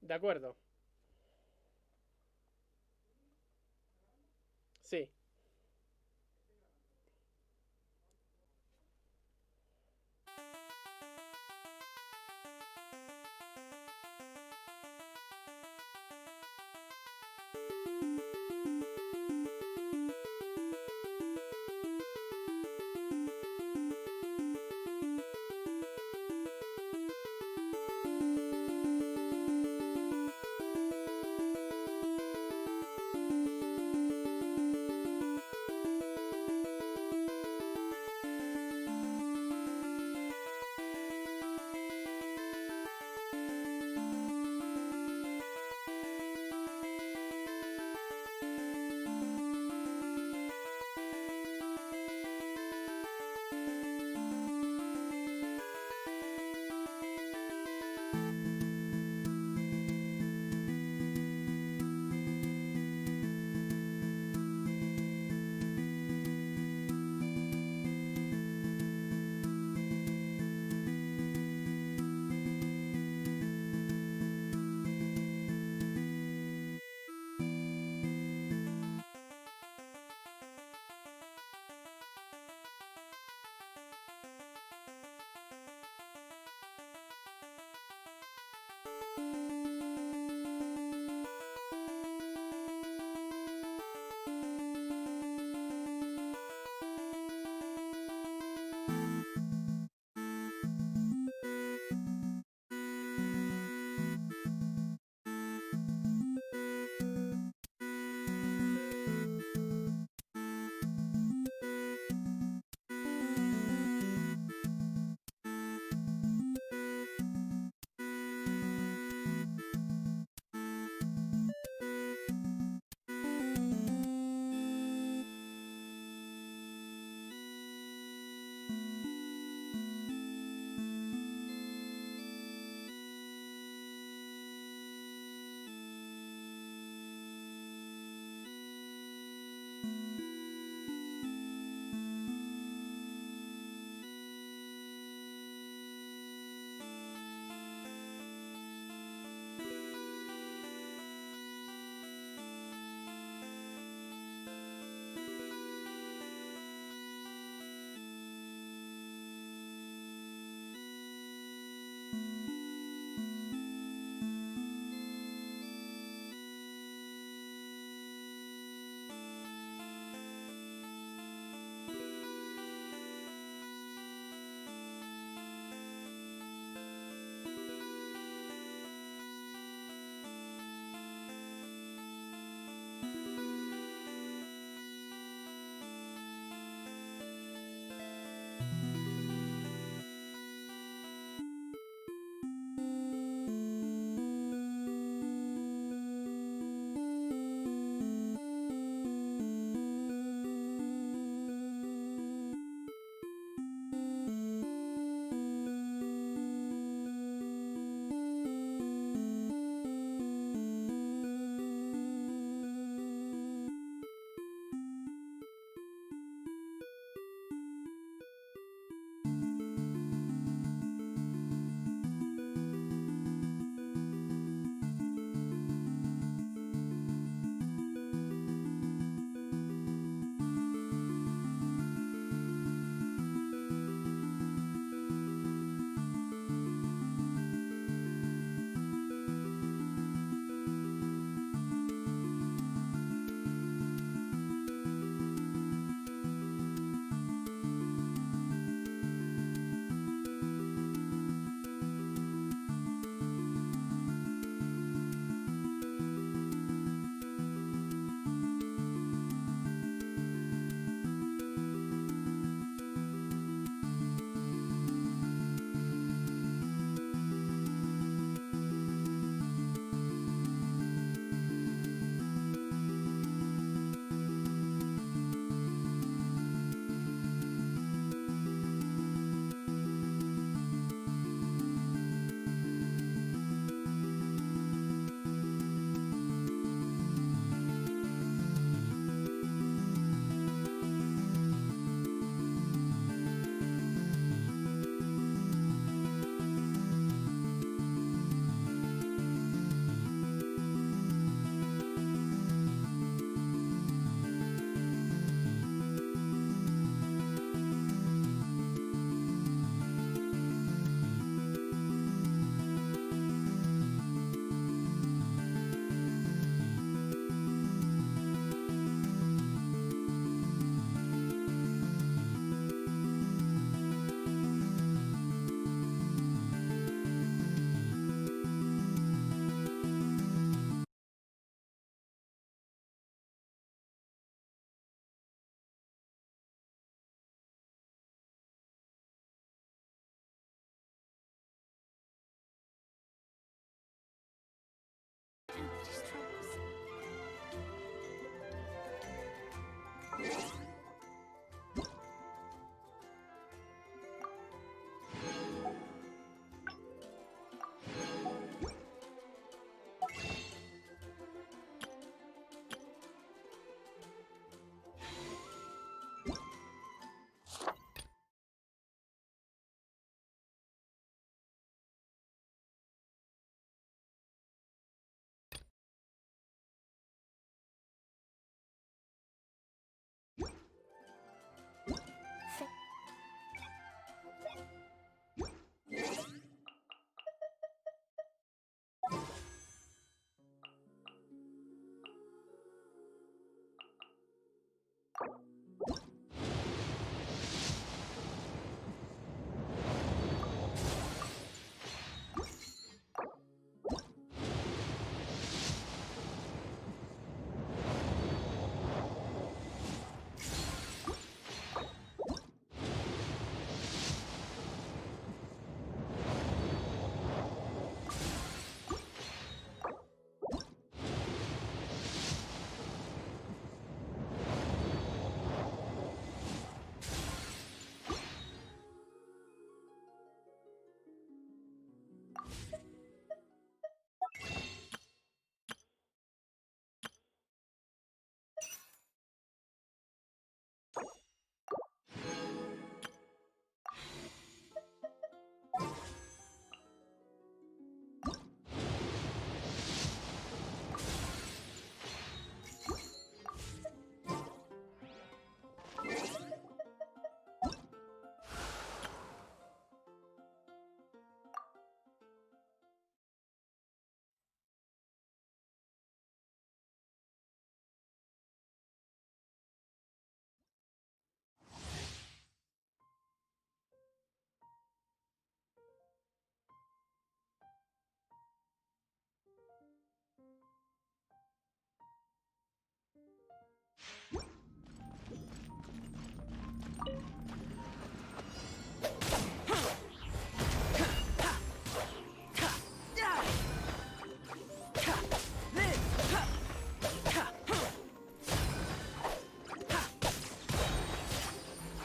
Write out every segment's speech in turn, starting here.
De acuerdo. Sí.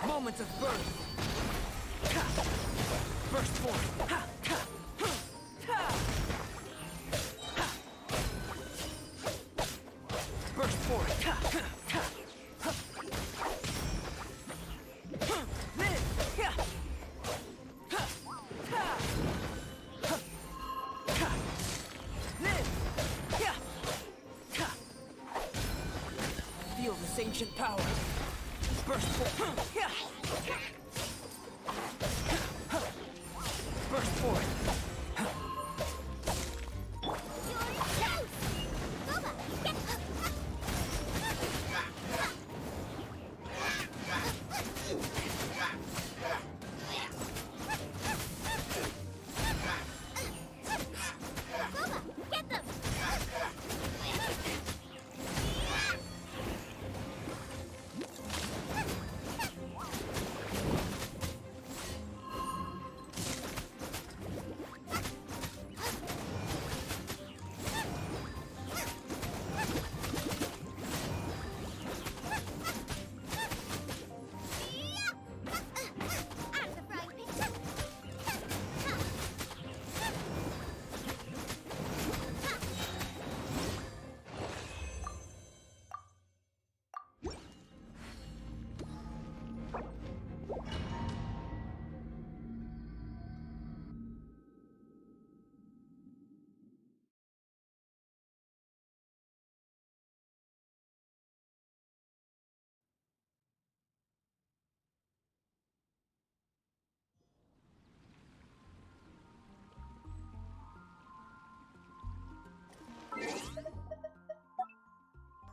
Moments of birth. Burst forth. Burst forth. Feel this ancient power. Burst forth. Burst forth.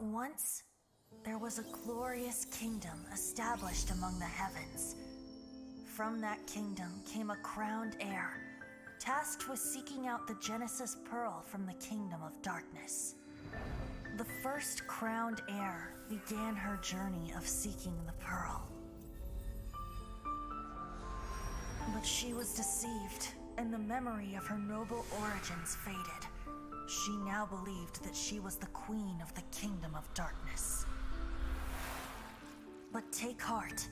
Once, there was a glorious kingdom established among the heavens. From that kingdom came a crowned heir, tasked with seeking out the Genesis Pearl from the kingdom of darkness. The first crowned heir began her journey of seeking the pearl. But she was deceived, and the memory of her noble origins faded. She now believed that she was the queen of the kingdom of darkness. But take heart.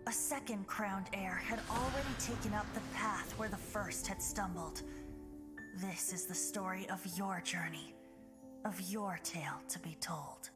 A second crowned heir had already taken up the path where the first had stumbled. This is the story of your journey, of your tale to be told.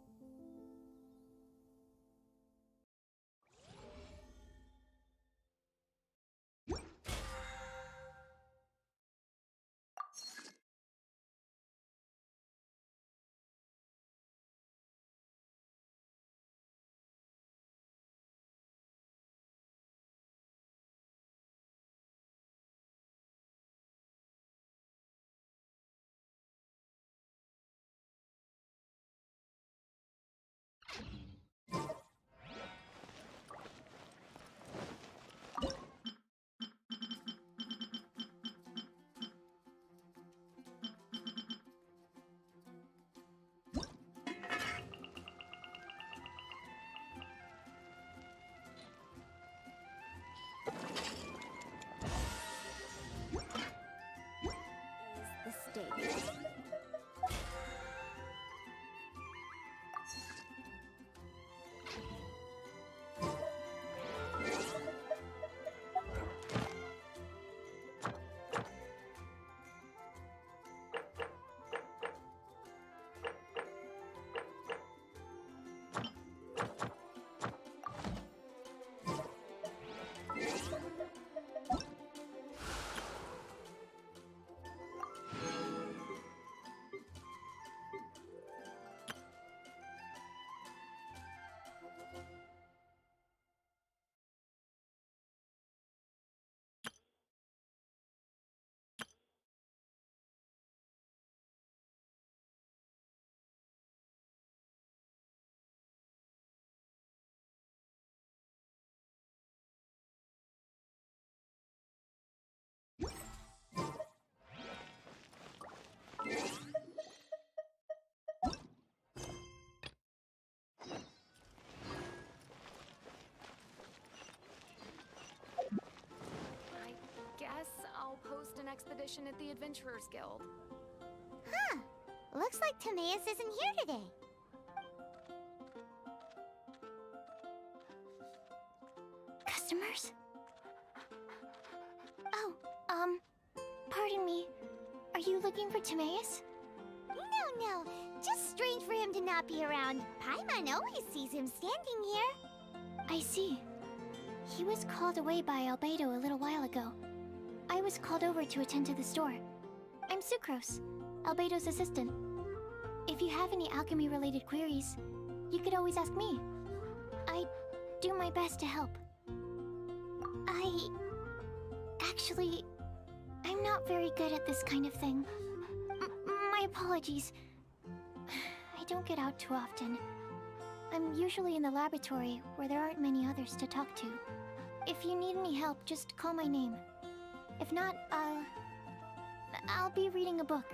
competition at the Adventurers Guild. Huh. Looks like Timaeus isn't here today. Customers? Oh, pardon me. Are you looking for Timaeus? No. Just strange for him to not be around. Paimon always sees him standing here. I see. He was called away by Albedo a little while ago. I was called over to attend to the store. I'm Sucrose, Albedo's assistant. If you have any alchemy-related queries, you could always ask me. I do my best to help. Actually, I'm not very good at this kind of thing. My apologies. I don't get out too often. I'm usually in the laboratory, where there aren't many others to talk to. If you need any help, just call my name. If not, I'll be reading a book.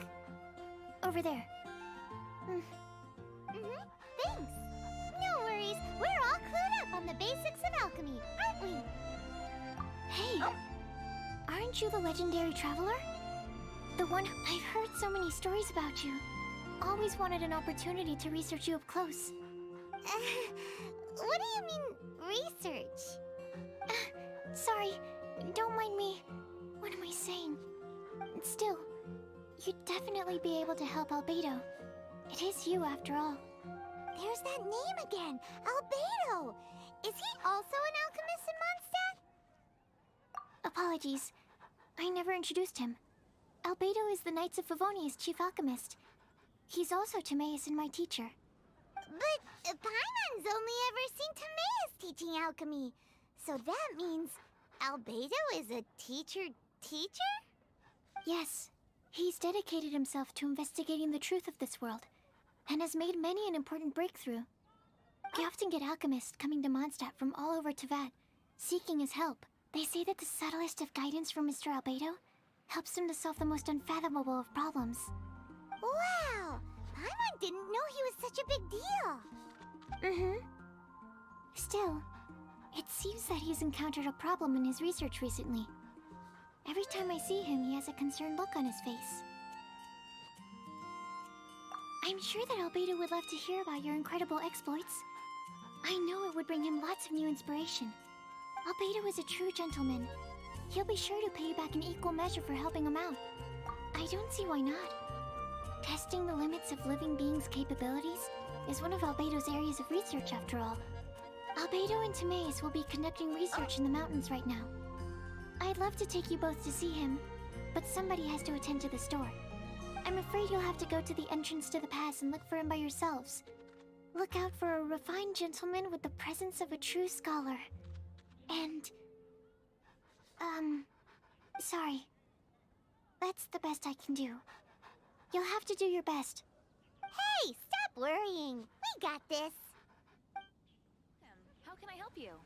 Over there. Thanks. No worries. We're all clued up on the basics of alchemy, aren't we? Hey, aren't you the legendary traveler? The one I've heard so many stories about you. Always wanted an opportunity to research you up close. What do you mean, research? Sorry, don't mind me. What am I saying? Still, you'd definitely be able to help Albedo. It is you, after all. There's that name again, Albedo! Is he also an alchemist in Mondstadt? Apologies, I never introduced him. Albedo is the Knights of Favonia's chief alchemist. He's also Timaeus and my teacher. But Paimon's only ever seen Timaeus teaching alchemy. So that means Albedo is a teacher? Yes. He's dedicated himself to investigating the truth of this world, and has made many an important breakthrough. We often get alchemists coming to Mondstadt from all over Teyvat, seeking his help. They say that the subtlest of guidance from Mr. Albedo helps him to solve the most unfathomable of problems. Wow! Paimon didn't know he was such a big deal! Still, it seems that he's encountered a problem in his research recently. Every time I see him, he has a concerned look on his face. I'm sure that Albedo would love to hear about your incredible exploits. I know it would bring him lots of new inspiration. Albedo is a true gentleman. He'll be sure to pay you back in equal measure for helping him out. I don't see why not. Testing the limits of living beings' capabilities is one of Albedo's areas of research, after all. Albedo and Timaeus will be conducting research in the mountains right now. I'd love to take you both to see him, but somebody has to attend to the store. I'm afraid you'll have to go to the entrance to the pass and look for him by yourselves. Look out for a refined gentleman with the presence of a true scholar. And... sorry. That's the best I can do. You'll have to do your best. Hey, stop worrying. We got this. How can I help you?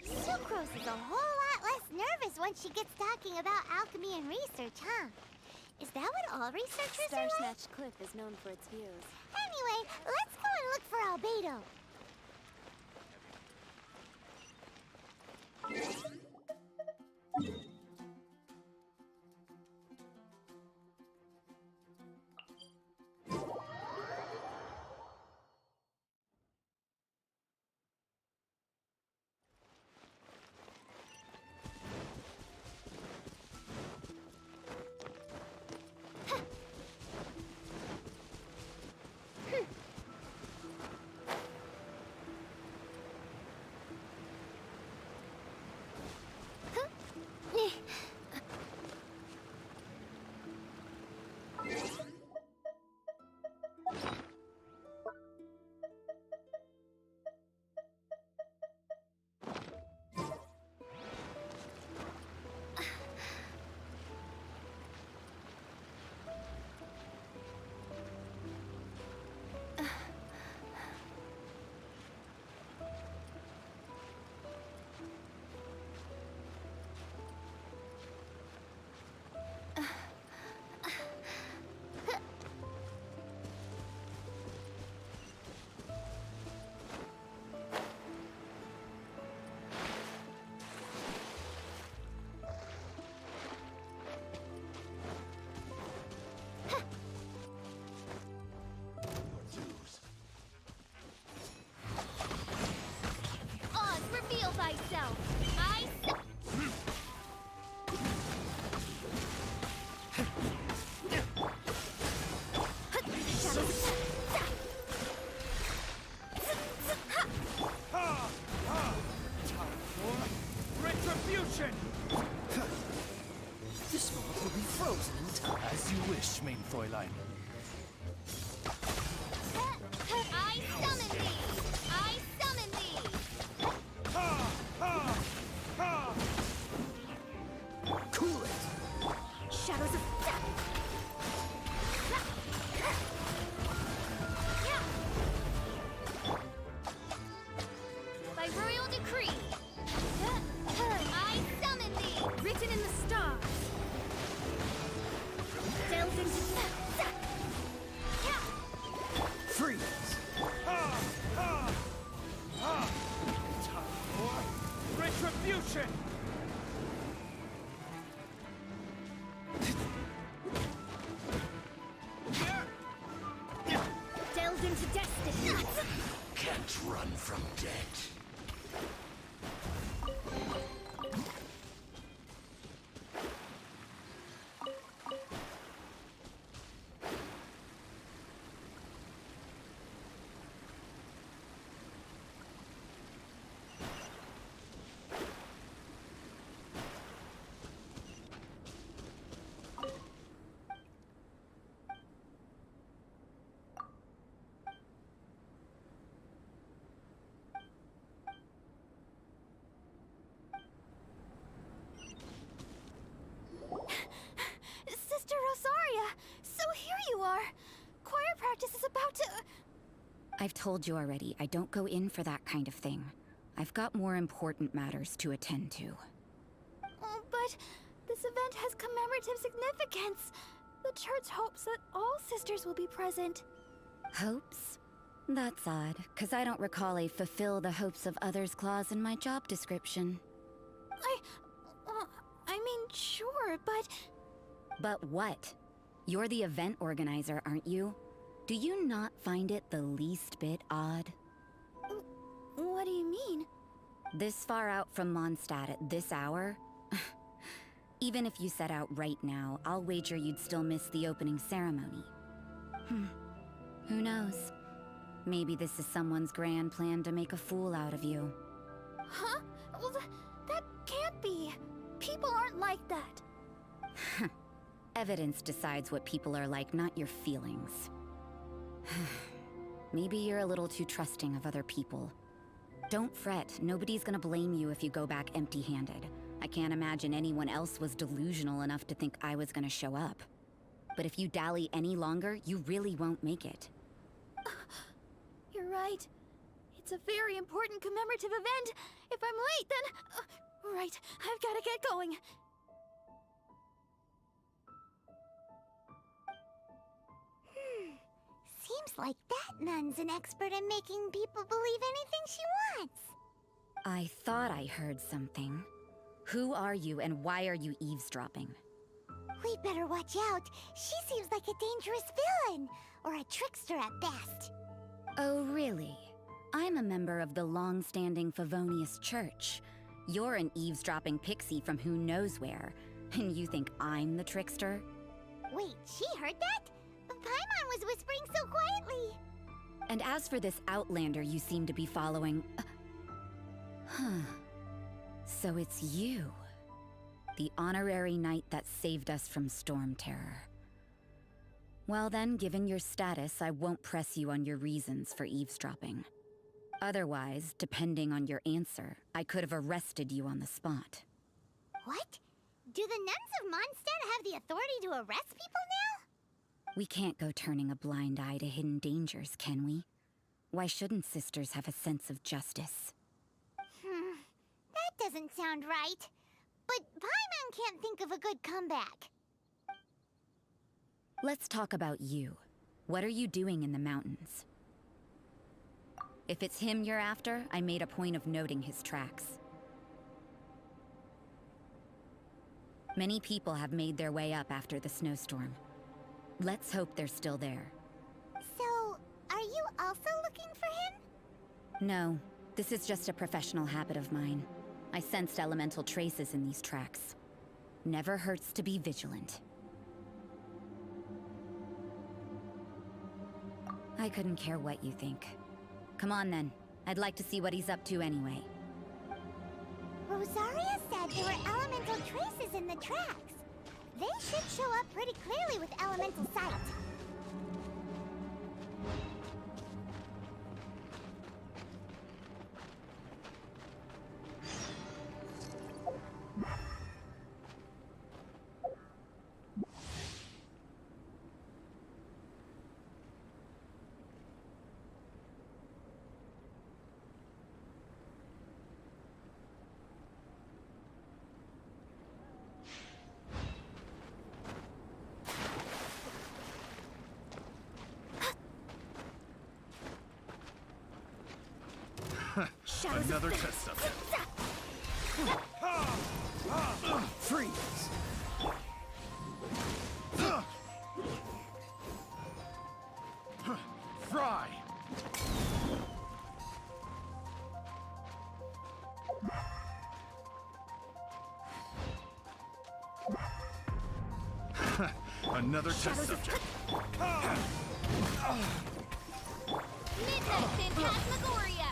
Sucrose is a whole lot less nervous when she gets talking about alchemy and research, huh? Is that what all researchers are like? Starsnatch Cliff is known for its views. Anyway, let's go and look for Albedo. mein Fräulein. I summon thee! I summon thee! Cool it! Shadows of death! By royal decree, I summon thee! Written in the stars. Delved into Freeze! Time for retribution! delved into destiny. Can't run from death. Sister Rosaria! So here you are! Choir practice is about to... I've told you already, I don't go in for that kind of thing. I've got more important matters to attend to. Oh, but this event has commemorative significance. The church hopes that all sisters will be present. Hopes? That's odd, because I don't recall a fulfill the hopes of others clause in my job description. I mean, sure, but... But what? You're the event organizer, aren't you? Do you not find it the least bit odd? What do you mean? This far out from Mondstadt at this hour? Even if you set out right now, I'll wager you'd still miss the opening ceremony. Who knows? Maybe this is someone's grand plan to make a fool out of you. Huh? Well, that can't be. People aren't like that. Evidence decides what people are like, not your feelings. Maybe you're a little too trusting of other people. Don't fret, nobody's gonna blame you if you go back empty-handed. I can't imagine anyone else was delusional enough to think I was gonna show up. But if you dally any longer, you really won't make it. You're right. It's a very important commemorative event. If I'm late, then... right, I've gotta get going. Seems like that nun's an expert in making people believe anything she wants. I thought I heard something. Who are you and why are you eavesdropping? We better watch out. She seems like a dangerous villain, or a trickster at best. Oh, really? I'm a member of the long-standing Favonius Church. You're an eavesdropping pixie from who knows where, and you think I'm the trickster? Wait, she heard that? Paimon was whispering so quietly. And as for this outlander you seem to be following... So it's you. The honorary knight that saved us from Storm Terror. Well then, given your status, I won't press you on your reasons for eavesdropping. Otherwise, depending on your answer, I could have arrested you on the spot. What? Do the nuns of Mondstadt have the authority to arrest people now? We can't go turning a blind eye to hidden dangers, can we? Why shouldn't sisters have a sense of justice? That doesn't sound right. But Paimon can't think of a good comeback. Let's talk about you. What are you doing in the mountains? If it's him you're after, I made a point of noting his tracks. Many people have made their way up after the snowstorm. Let's hope they're still there. So, are you also looking for him? No, this is just a professional habit of mine. I sensed elemental traces in these tracks. Never hurts to be vigilant. I couldn't care what you think. Come on then. I'd like to see what he's up to anyway. Rosaria said there were elemental traces in the tracks. They should show up pretty clearly with elemental sight. Another test of it. Freeze! Fry! Another test subject. Midnight Phantasmagoria!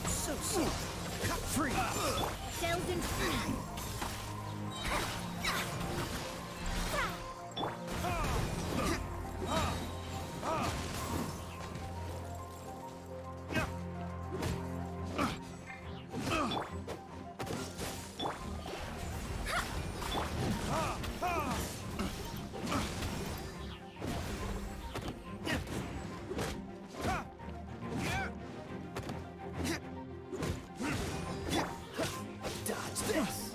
So soon. Freeze! Sheldon free! Dodge this.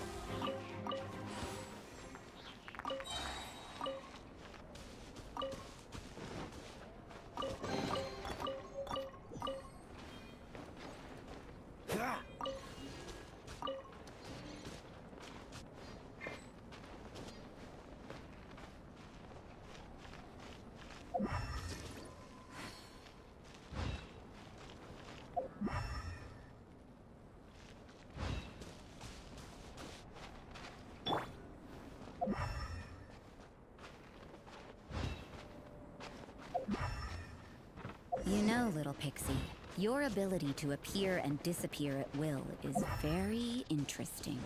You know, little pixie, your ability to appear and disappear at will is very interesting.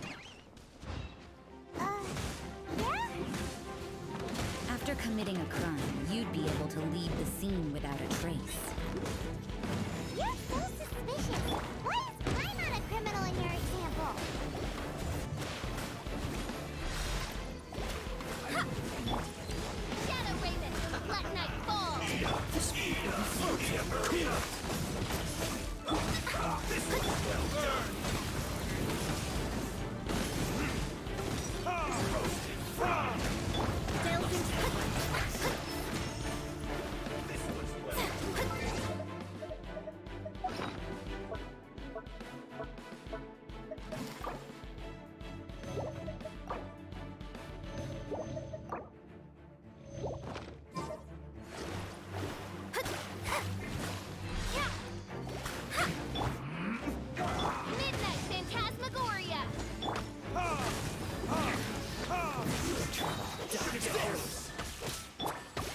Yeah? After committing a crime, you'd be able to leave the scene without a trace. You're so suspicious. Why is I not a criminal in your example? Shadow Raven, let night fall! Midnight Phantasmagoria!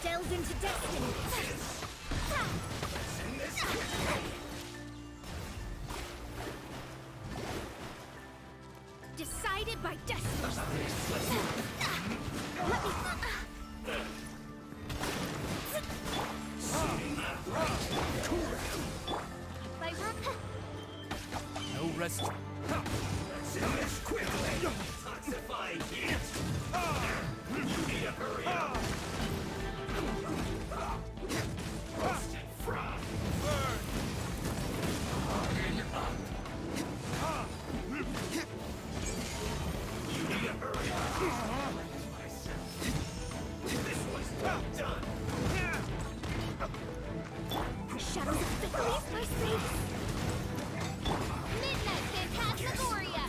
Delved into destiny! Decided by destiny! Let me... By rook... No rest. Finish quickly! Toxifying heat! You need to hurry up! Roast and fry! Burn! Harden up! You need to hurry up! Myself. This one's well done! Shadows of the police for space! Midnight Phantasmagoria!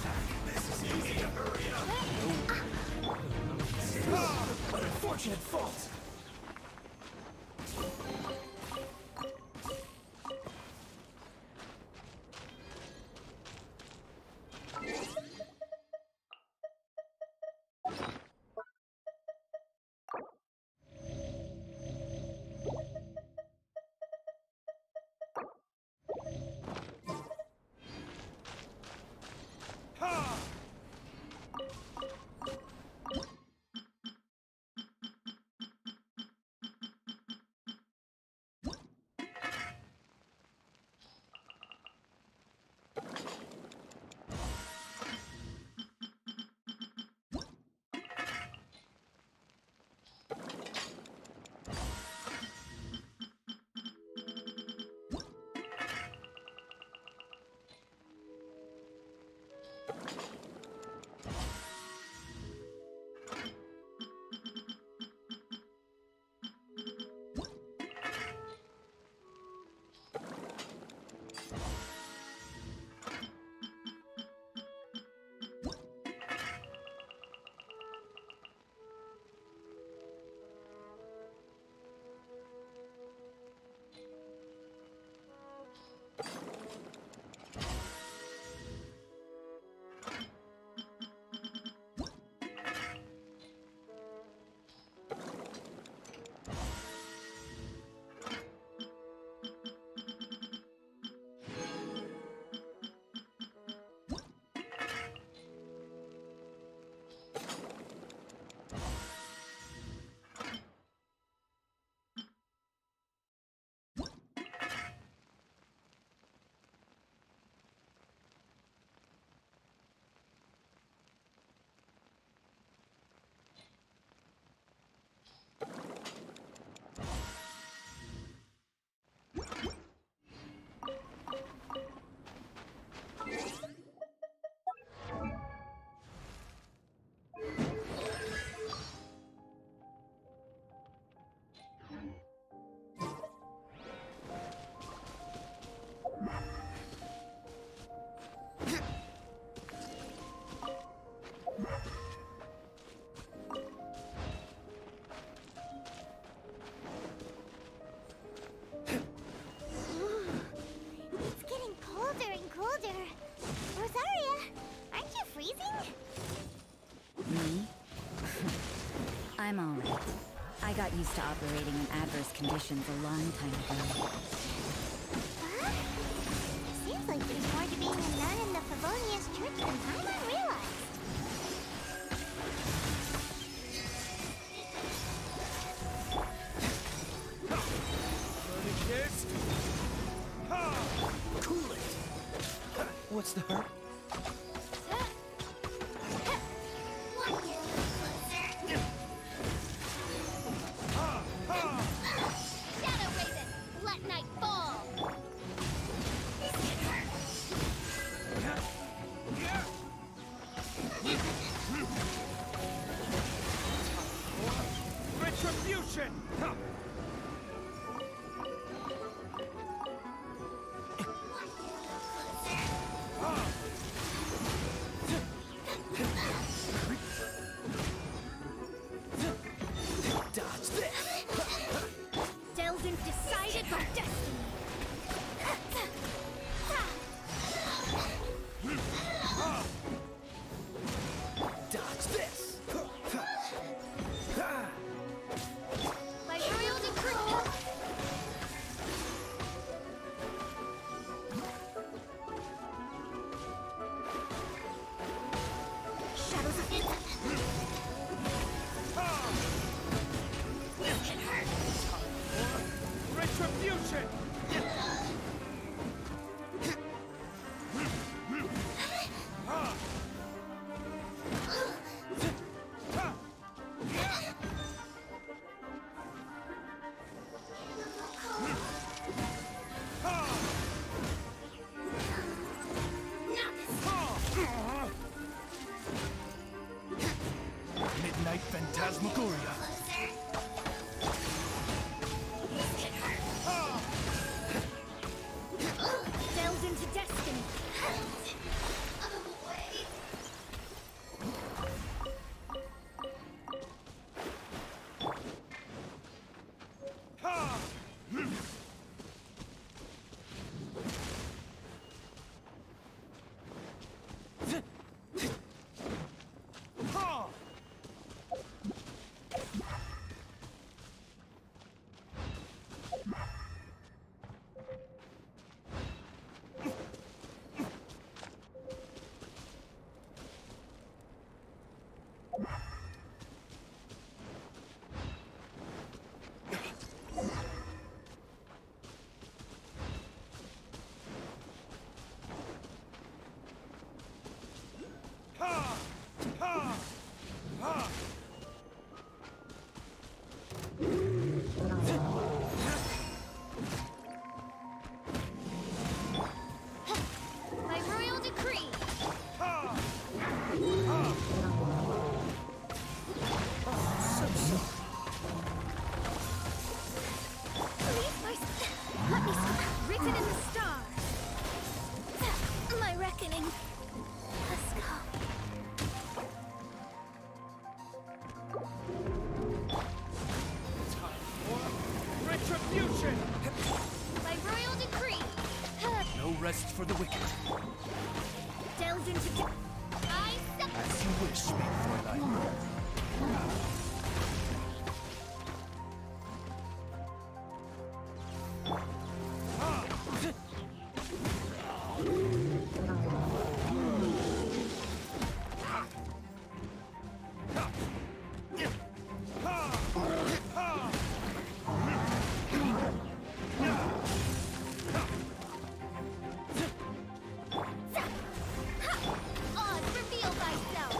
You need to hurry up! Unfortunate fall. It's getting colder and colder. Rosaria, aren't you freezing? Me? I'm alright. I got used to operating in adverse conditions a long time ago. Huh? Seems like there's more to being a nun in the Favonius Church than Paimon realized. Burning kids. Ha! Cool it. What's the hurt? Shadow Raven, let night fall! Retribution! Dodge this! Delvin decided by destiny! Dodge this! By royal decree! Shadows of This can hurt! Retribution! Midnight Phantasmagoria! Delved into destiny! By royal decree! Let me see. Written in the stars. My reckoning. Let's go. Retribution! By royal decree. No rest for the wicked. Delved into I As you wish, sweet Fräulein. Oz, reveal thyself!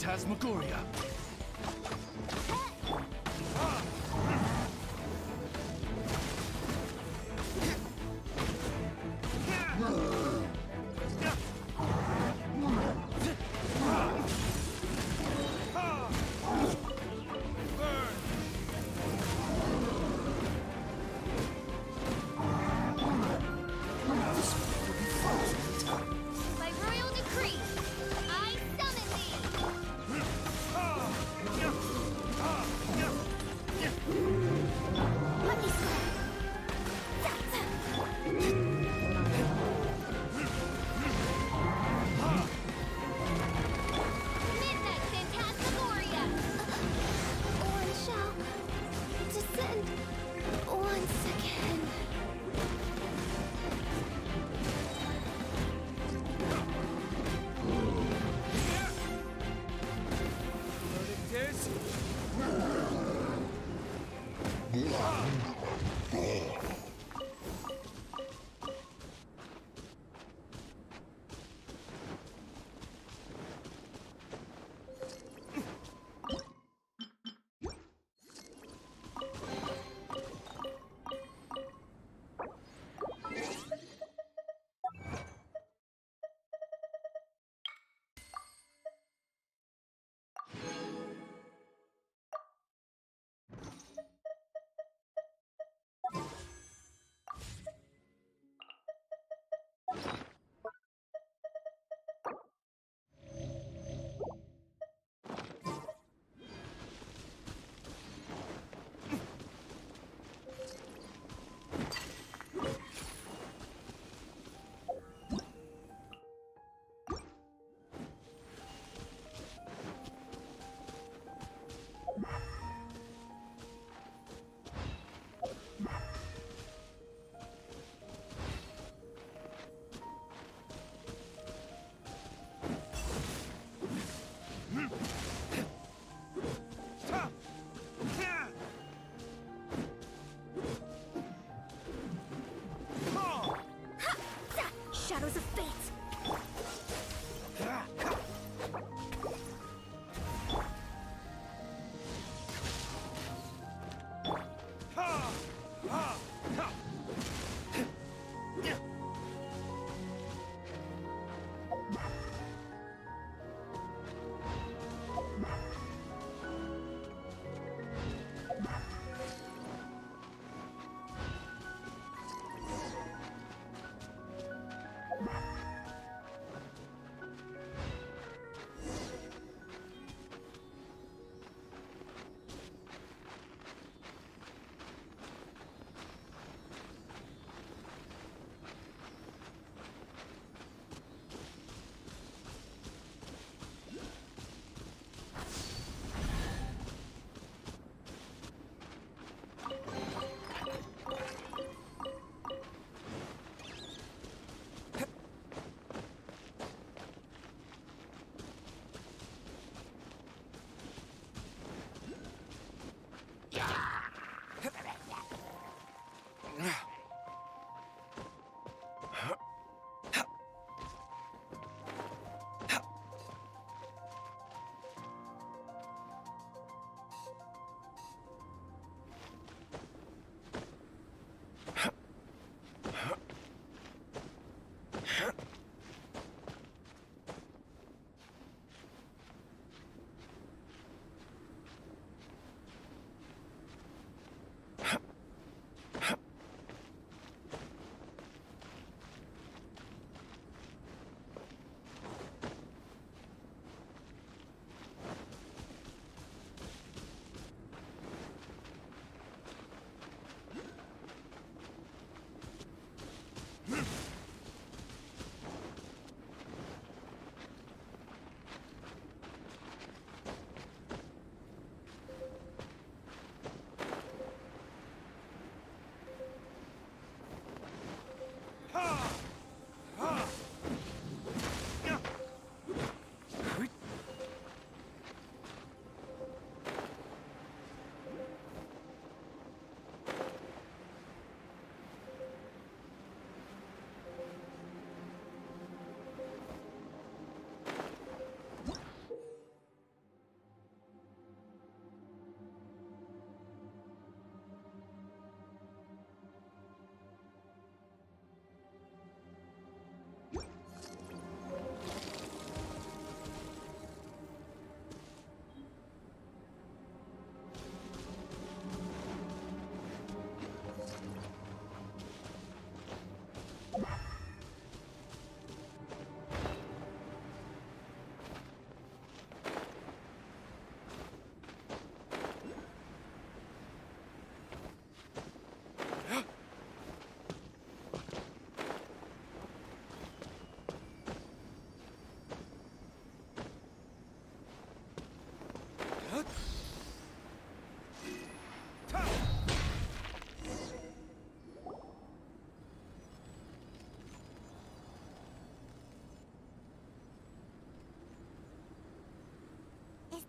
Phantasmagoria. By royal decree, I summon thee!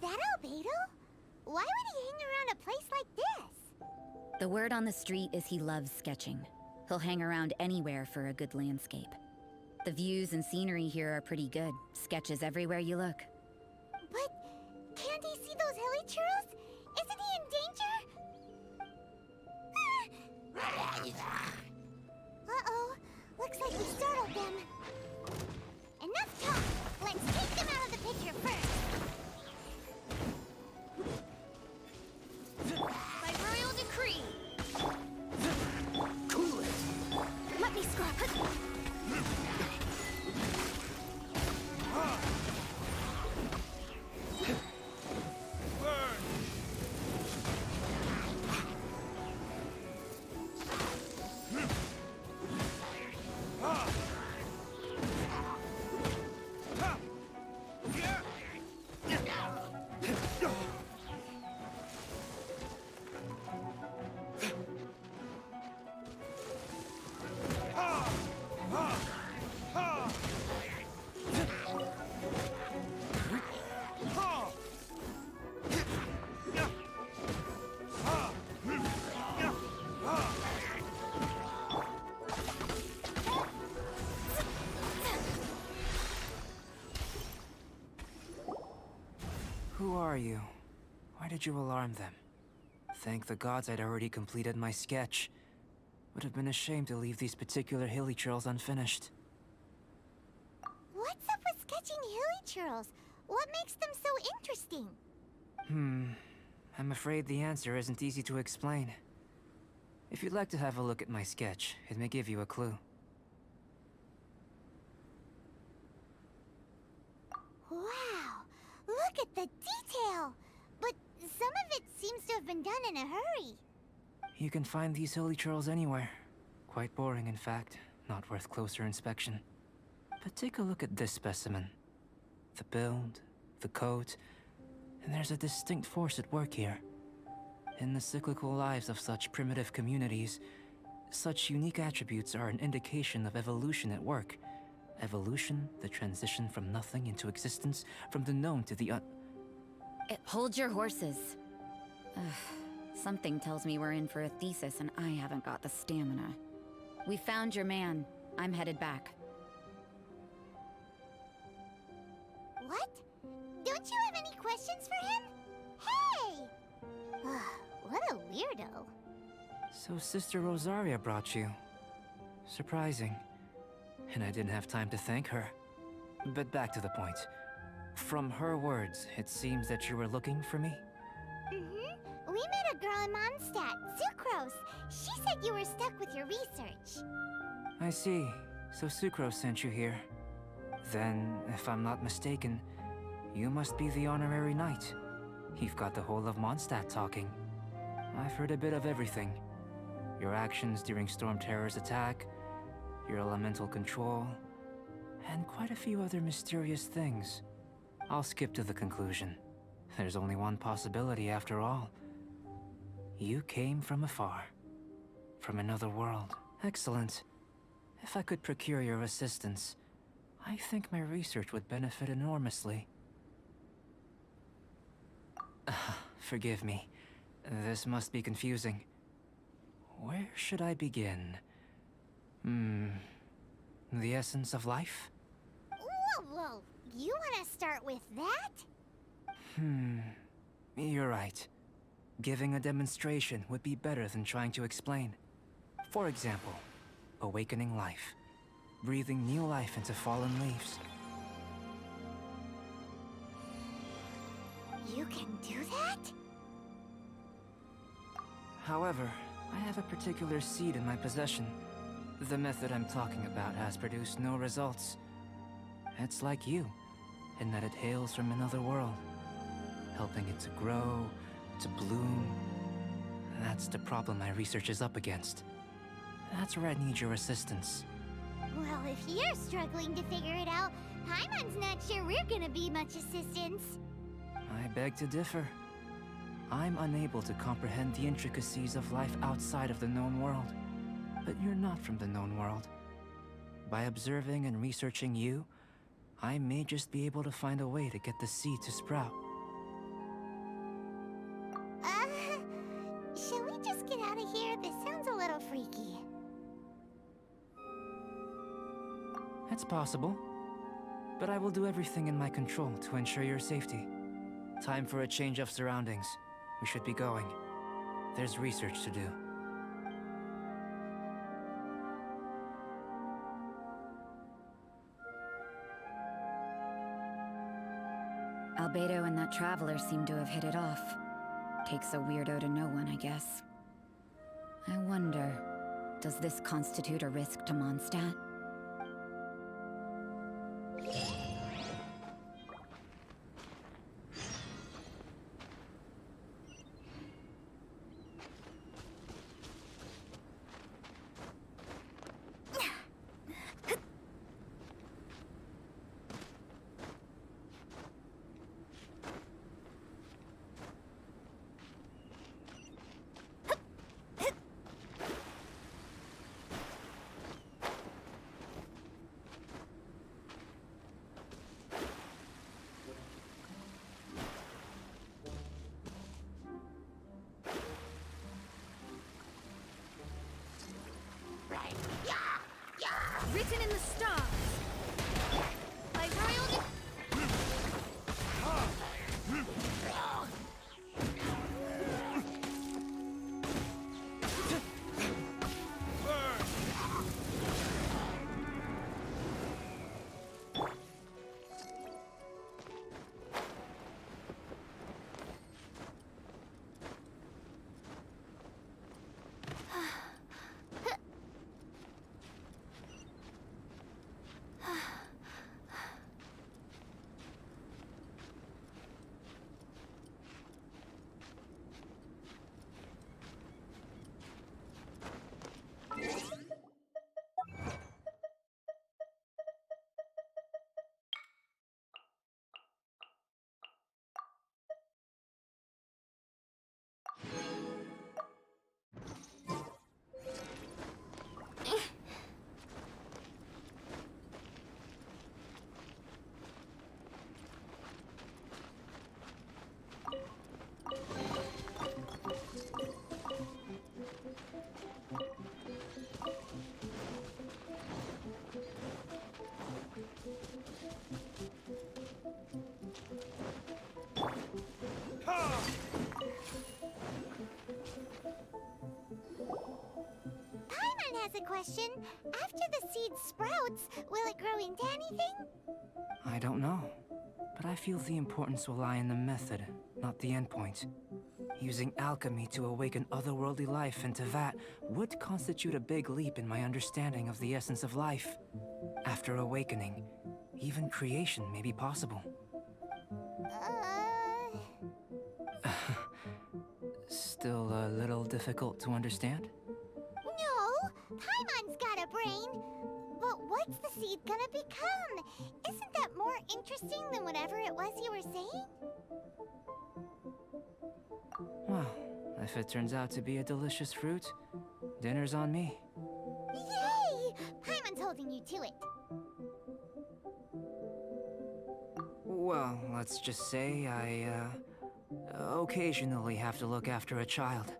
that Albedo? Why would he hang around a place like this? The word on the street is he loves sketching. He'll hang around anywhere for a good landscape. The views and scenery here are pretty good. Sketches everywhere you look. But can't he see those hilichurls? Isn't he in danger? Uh-oh. Looks like we startled them. Enough talk. Let's take them out of the picture first. By royal decree. Cool it! Let me scrap. Who are you? Why did you alarm them? Thank the gods I'd already completed my sketch. Would have been a shame to leave these particular hilichurls unfinished. What's up with sketching hilichurls? What makes them so interesting? I'm afraid the answer isn't easy to explain. If you'd like to have a look at my sketch, it may give you a clue. Wow, look at the detail! But some of it seems to have been done in a hurry. You can find these hilichurls anywhere. Quite boring, in fact. Not worth closer inspection. But take a look at this specimen. The build, the coat, and there's a distinct force at work here. In the cyclical lives of such primitive communities, such unique attributes are an indication of evolution at work. Evolution, the transition from nothing into existence, from the known to the Hold your horses. Ugh, something tells me we're in for a thesis and I haven't got the stamina. We found your man. I'm headed back. What? Don't you have any questions for him? Hey! What a weirdo. So Sister Rosaria brought you. Surprising. And I didn't have time to thank her. But back to the point. From her words, it seems that you were looking for me? We met a girl in Mondstadt, Sucrose. She said you were stuck with your research. I see. So Sucrose sent you here. Then, if I'm not mistaken, you must be the honorary knight. You've got the whole of Mondstadt talking. I've heard a bit of everything. Your actions during Storm Terror's attack, your elemental control, and quite a few other mysterious things. I'll skip to the conclusion. There's only one possibility after all. You came from afar. From another world. Excellent. If I could procure your assistance, I think my research would benefit enormously. Forgive me. This must be confusing. Where should I begin? The essence of life? Whoa. You want to start with that? You're right. Giving a demonstration would be better than trying to explain. For example, awakening life. Breathing new life into fallen leaves. You can do that? However, I have a particular seed in my possession. The method I'm talking about has produced no results. It's like you, in that it hails from another world. Helping it to grow, to bloom. That's the problem my research is up against. That's where I need your assistance. Well, if you're struggling to figure it out, Paimon's not sure we're gonna be much assistance. I beg to differ. I'm unable to comprehend the intricacies of life outside of the known world. But you're not from the known world. By observing and researching you, I may just be able to find a way to get the seed to sprout. It's possible. But I will do everything in my control to ensure your safety. Time for a change of surroundings. We should be going. There's research to do. Albedo and that traveler seem to have hit it off. Takes a weirdo to know one, I guess. I wonder, does this constitute a risk to Mondstadt? Written in the stars. By royal has a question. After the seed sprouts, will it grow into anything? I don't know. But I feel the importance will lie in the method, not the endpoint. Using alchemy to awaken otherworldly life into that would constitute a big leap in my understanding of the essence of life. After awakening, even creation may be possible. Still a little difficult to understand? No, Paimon's got a brain. But what's the seed gonna become? Isn't that more interesting than whatever it was you were saying? Well, if it turns out to be a delicious fruit, dinner's on me. Yay! Paimon's holding you to it. Well, let's just say I, occasionally have to look after a child.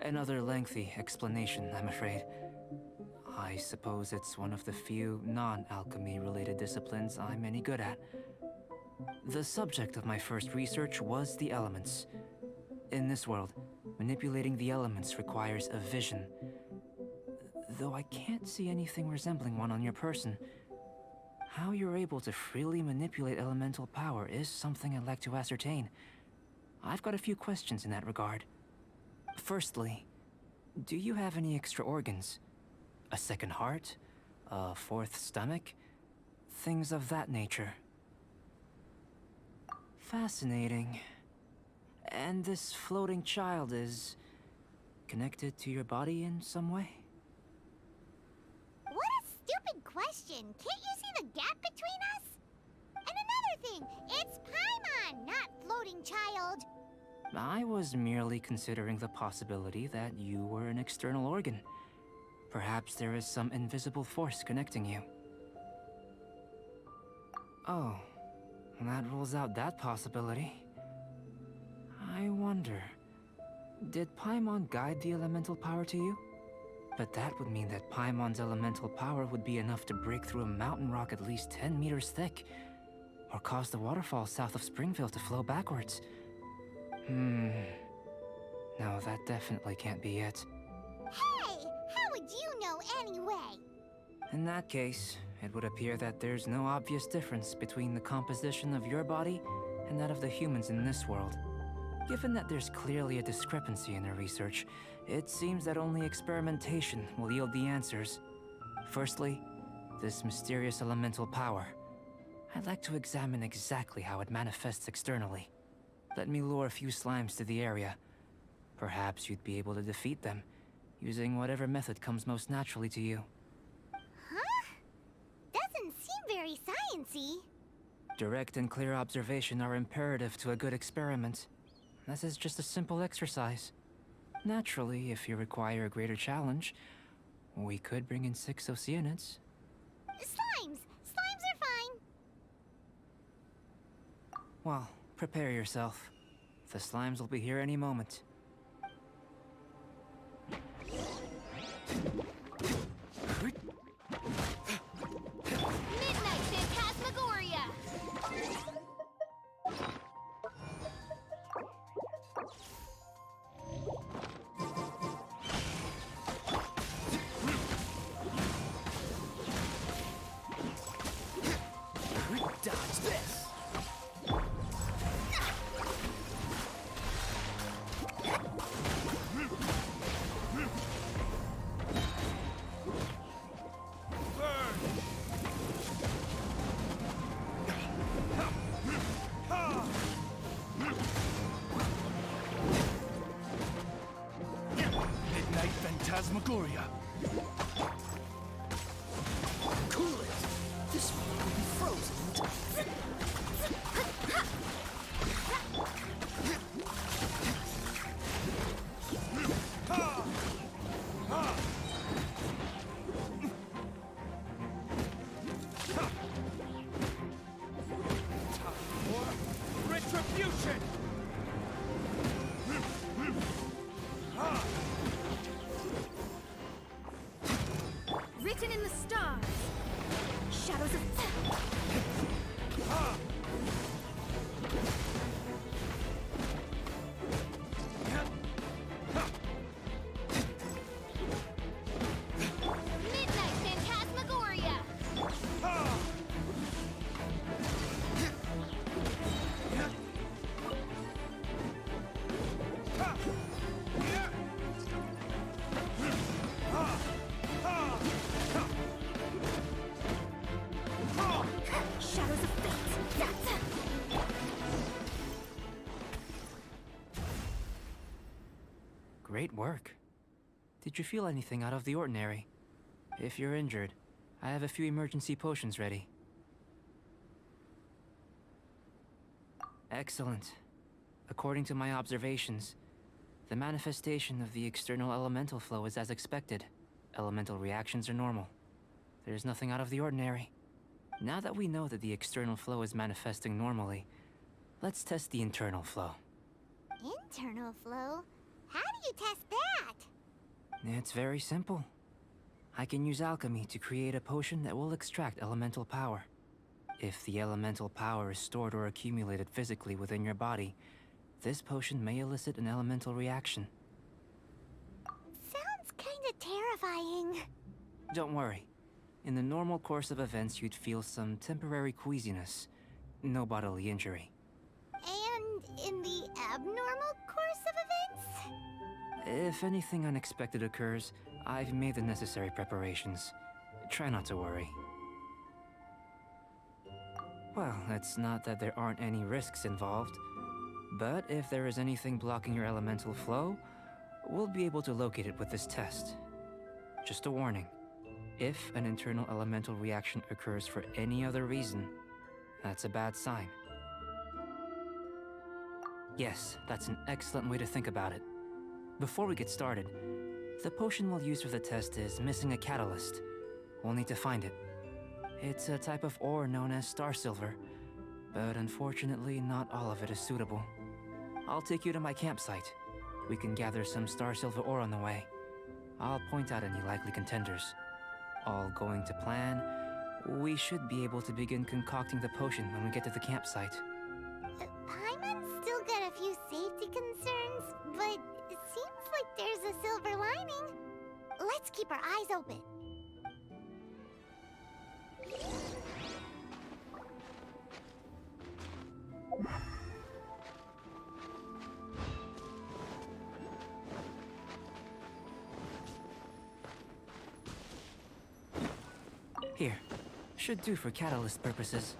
Another lengthy explanation, I'm afraid. I suppose it's one of the few non-alchemy related disciplines I'm any good at. The subject of my first research was the elements. In this world, manipulating the elements requires a vision. Though I can't see anything resembling one on your person, how you're able to freely manipulate elemental power is something I'd like to ascertain. I've got a few questions in that regard. Firstly, do you have any extra organs? A second heart? A fourth stomach? Things of that nature. Fascinating. And this floating child is connected to your body in some way? What a stupid question! Can't you see the gap between us? And another thing, it's Paimon, not floating child. I was merely considering the possibility that you were an external organ. Perhaps there is some invisible force connecting you. Oh, that rules out that possibility. I wonder, did Paimon guide the elemental power to you? But that would mean that Paimon's elemental power would be enough to break through a mountain rock at least 10 meters thick, or cause the waterfall south of Springville to flow backwards. No, that definitely can't be it. Hey, how would you know anyway? In that case, it would appear that there's no obvious difference between the composition of your body and that of the humans in this world. Given that there's clearly a discrepancy in their research, it seems that only experimentation will yield the answers. Firstly, this mysterious elemental power. I'd like to examine exactly how it manifests externally. Let me lure a few slimes to the area. Perhaps you'd be able to defeat them, using whatever method comes most naturally to you. Huh? Doesn't seem very sciencey. Direct and clear observation are imperative to a good experiment. This is just a simple exercise. Naturally, if you require a greater challenge, we could bring in 6 Oceanids. Slimes! Slimes are fine! Well, prepare yourself. The slimes will be here any moment. Midnight Phantasmagoria! Dodge this! Midnight Phantasmagoria. Cool it! This one will be frozen. Time for retribution! Written in the stars. Shadows of... Midnight Phantasmagoria! Shadows of fate! Great work. Did you feel anything out of the ordinary? If you're injured, I have a few emergency potions ready. Excellent. According to my observations, the manifestation of the external elemental flow is as expected. Elemental reactions are normal. There's nothing out of the ordinary. Now that we know that the external flow is manifesting normally, let's test the internal flow. Internal flow? How do you test that? It's very simple. I can use alchemy to create a potion that will extract elemental power. If the elemental power is stored or accumulated physically within your body, this potion may elicit an elemental reaction. Sounds kinda terrifying. Don't worry. In the normal course of events, you'd feel some temporary queasiness. No bodily injury. And in the abnormal course of events? If anything unexpected occurs, I've made the necessary preparations. Try not to worry. Well, it's not that there aren't any risks involved. But if there is anything blocking your elemental flow, we'll be able to locate it with this test. Just a warning. If an internal elemental reaction occurs for any other reason, that's a bad sign. Yes, that's an excellent way to think about it. Before we get started, the potion we'll use for the test is missing a catalyst. We'll need to find it. It's a type of ore known as star silver, but unfortunately not all of it is suitable. I'll take you to my campsite. We can gather some star silver ore on the way. I'll point out any likely contenders. All going to plan, we should be able to begin concocting the potion when we get to the campsite. Paimon's still got a few safety concerns, but it seems like there's a silver lining. Let's keep our eyes open. Here, should do for catalyst purposes.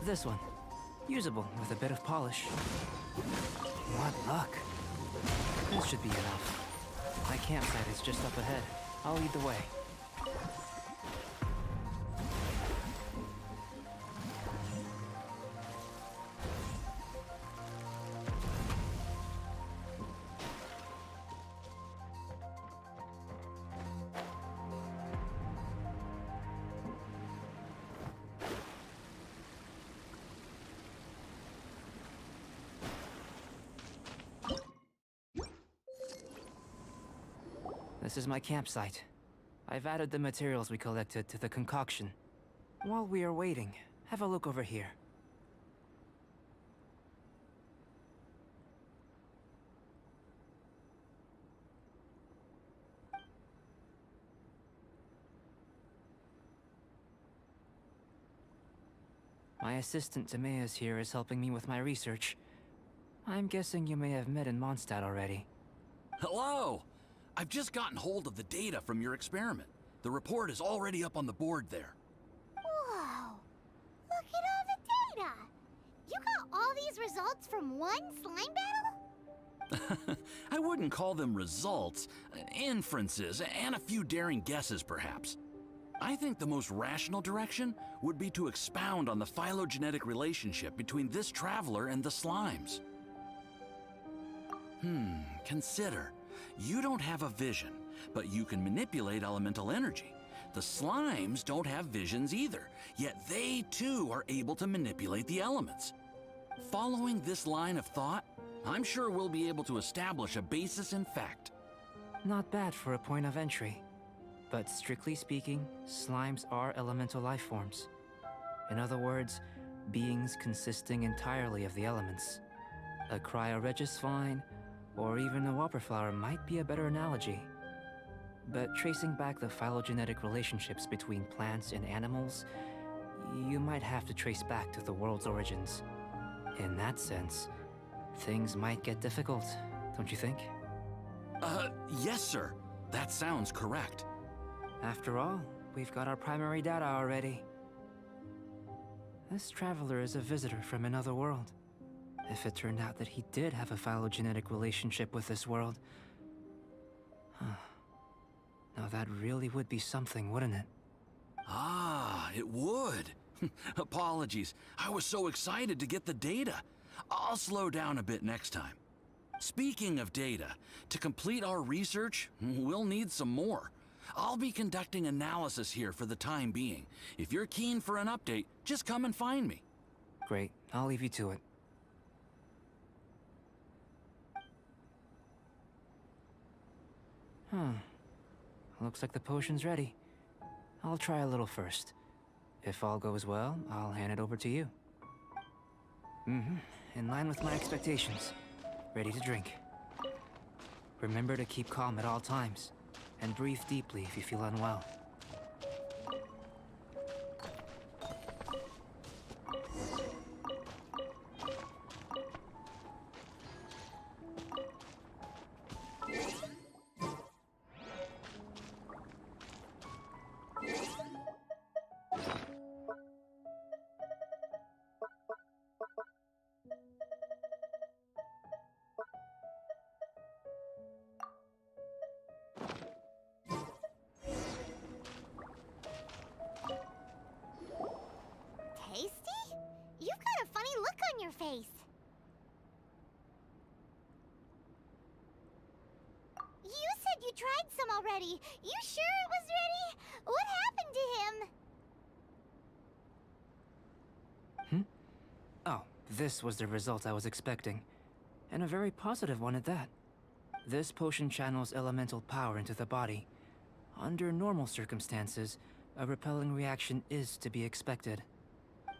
This one. Usable with a bit of polish. What luck. This should be enough. My campsite is just up ahead. I'll lead the way. This is my campsite. I've added the materials we collected to the concoction. While we are waiting, have a look over here. My assistant Timaeus here is helping me with my research. I'm guessing you may have met in Mondstadt already. Hello! I've just gotten hold of the data from your experiment. The report is already up on the board there. Whoa! Look at all the data! You got all these results from one slime battle? I wouldn't call them results, inferences, and a few daring guesses perhaps. I think the most rational direction would be to expound on the phylogenetic relationship between this traveler and the slimes. Consider. You don't have a vision, but you can manipulate elemental energy. The slimes don't have visions either, yet they too are able to manipulate the elements. Following this line of thought, I'm sure we'll be able to establish a basis in fact. Not bad for a point of entry. But strictly speaking, slimes are elemental life forms. In other words, beings consisting entirely of the elements. A cryoregis vine, or even a whopper flower might be a better analogy. But tracing back the phylogenetic relationships between plants and animals, you might have to trace back to the world's origins. In that sense, things might get difficult, don't you think? Yes, sir. That sounds correct. After all, we've got our primary data already. This traveler is a visitor from another world. If it turned out that he did have a phylogenetic relationship with this world... Now that really would be something, wouldn't it? Ah, it would. Apologies. I was so excited to get the data. I'll slow down a bit next time. Speaking of data, to complete our research, we'll need some more. I'll be conducting analysis here for the time being. If you're keen for an update, just come and find me. Great, I'll leave you to it. Looks like the potion's ready. I'll try a little first. If all goes well, I'll hand it over to you. In line with my expectations. Ready to drink. Remember to keep calm at all times, and breathe deeply if you feel unwell. Tasty? You've got a funny look on your face. You said you tried some already. You sure it was ready? What happened to him? Oh, this was the result I was expecting. And a very positive one at that. This potion channels elemental power into the body. Under normal circumstances, a repelling reaction is to be expected.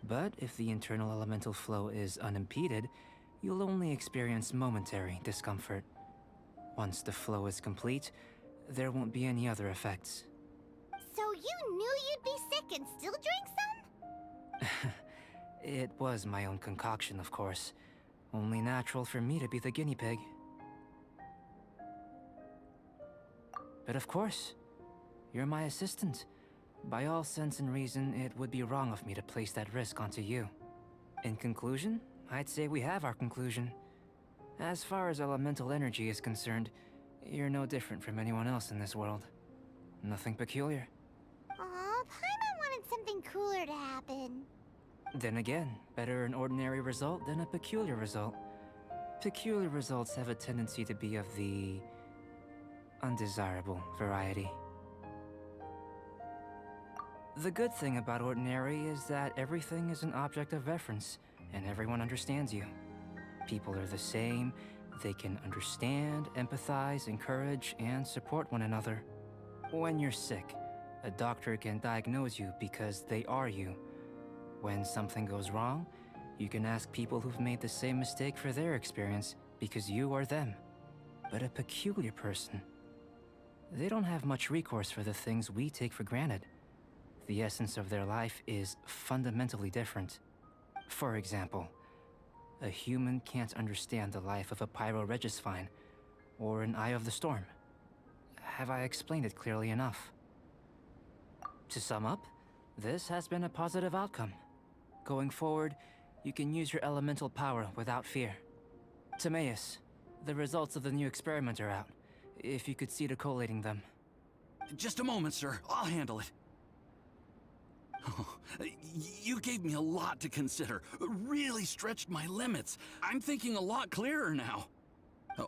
But if the internal elemental flow is unimpeded, you'll only experience momentary discomfort. Once the flow is complete, there won't be any other effects. So you knew you'd be sick and still drank some? It was my own concoction, of course. Only natural for me to be the guinea pig. But of course, you're my assistant. By all sense and reason, it would be wrong of me to place that risk onto you. In conclusion, I'd say we have our conclusion. As far as elemental energy is concerned, you're no different from anyone else in this world. Nothing peculiar. Aw, Paimon wanted something cooler to happen. Then again, better an ordinary result than a peculiar result. Peculiar results have a tendency to be of the undesirable variety. The good thing about ordinary is that everything is an object of reference, and everyone understands you. People are the same, they can understand, empathize, encourage, and support one another. When you're sick, a doctor can diagnose you because they are you. When something goes wrong, you can ask people who've made the same mistake for their experience because you are them. But a peculiar person, they don't have much recourse for the things we take for granted. The essence of their life is fundamentally different. For example, a human can't understand the life of a pyroregisvine or an Eye of the Storm. Have I explained it clearly enough? To sum up, this has been a positive outcome. Going forward, you can use your elemental power without fear. Timaeus, the results of the new experiment are out. If you could see to collating them. Just a moment, sir. I'll handle it. Oh, you gave me a lot to consider. Really stretched my limits. I'm thinking a lot clearer now.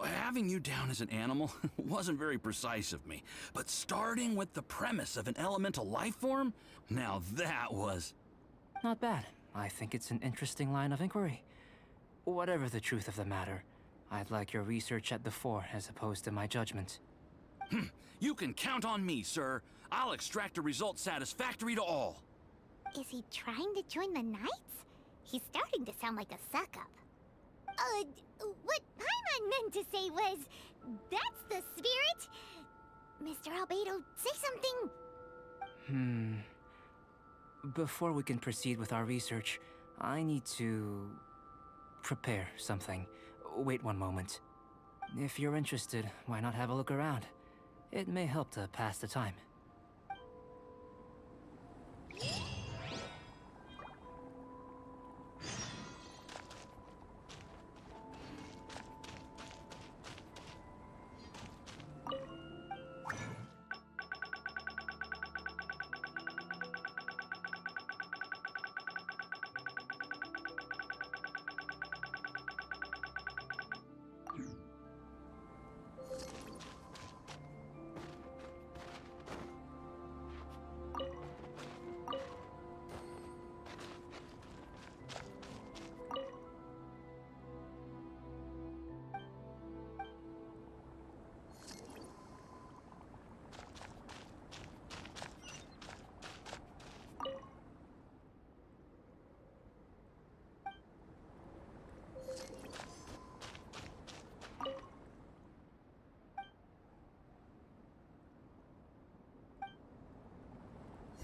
Having you down as an animal wasn't very precise of me, but starting with the premise of an elemental life form, now that was... Not bad. I think it's an interesting line of inquiry. Whatever the truth of the matter, I'd like your research at the fore as opposed to my judgment. You can count on me, sir. I'll extract a result satisfactory to all. Is he trying to join the Knights? He's starting to sound like a suck-up. What Paimon meant to say was, that's the spirit. Mr. Albedo, say something! Before we can proceed with our research, I need to prepare something. Wait one moment. If you're interested, why not have a look around? It may help to pass the time.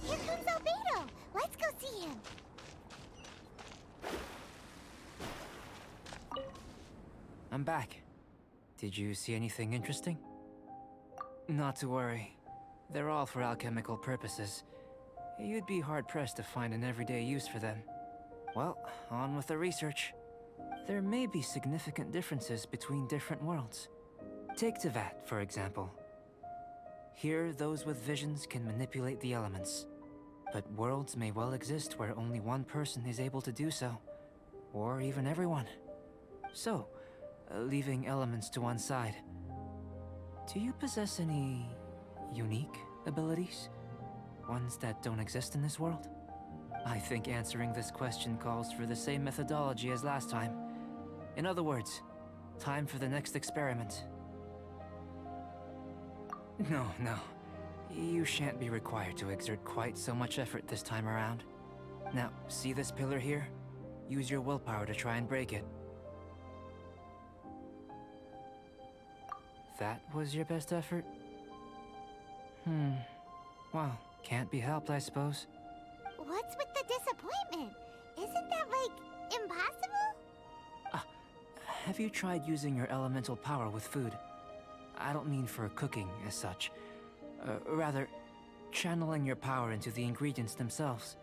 Here comes Albedo! Let's go see him! I'm back. Did you see anything interesting? Not to worry. They're all for alchemical purposes. You'd be hard-pressed to find an everyday use for them. Well, on with the research. There may be significant differences between different worlds. Take Tevat, for example. Here, those with visions can manipulate the elements. But worlds may well exist where only one person is able to do so. Or even everyone. So, leaving elements to one side, do you possess any unique abilities? Ones that don't exist in this world? I think answering this question calls for the same methodology as last time. In other words, time for the next experiment. No. You shan't be required to exert quite so much effort this time around. Now, see this pillar here? Use your willpower to try and break it. That was your best effort? Well, can't be helped, I suppose. What's with the disappointment? Isn't that, like, impossible? Have you tried using your elemental power with food? I don't mean for cooking as such. Rather, channeling your power into the ingredients themselves.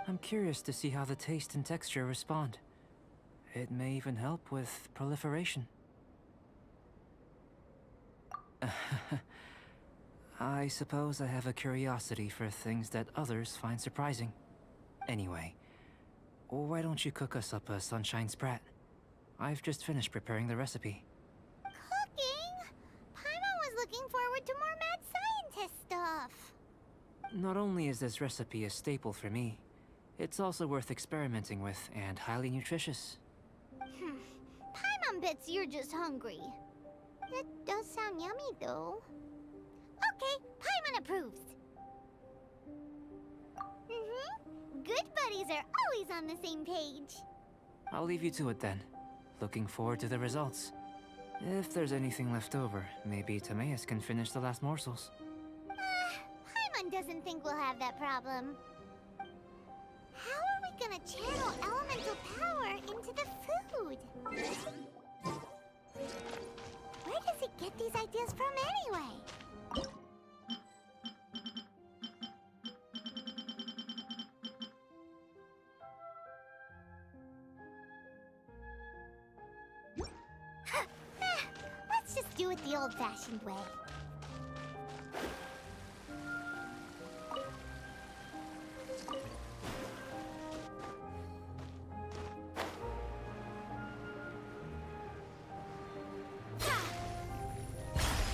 I'm curious to see how the taste and texture respond. It may even help with proliferation. I suppose I have a curiosity for things that others find surprising. Anyway, why don't you cook us up a sunshine sprat? I've just finished preparing the recipe. Cooking? Paimon was looking forward to more mad scientist stuff. Not only is this recipe a staple for me, it's also worth experimenting with and highly nutritious. Paimon bets you're just hungry. That does sound yummy, though. Okay, Paimon approves. Good buddies are always on the same page. I'll leave you to it then. Looking forward to the results. If there's anything left over, maybe Timaeus can finish the last morsels. Paimon doesn't think we'll have that problem. How are we gonna channel elemental power into the food? Where does it get these ideas from anyway? Let's just do it the old-fashioned way.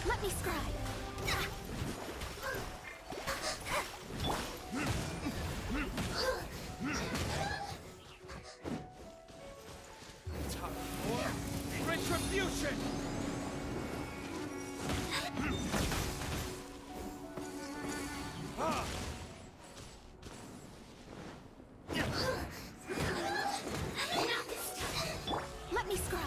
Let me scribe. Time for retribution! Let me scrub.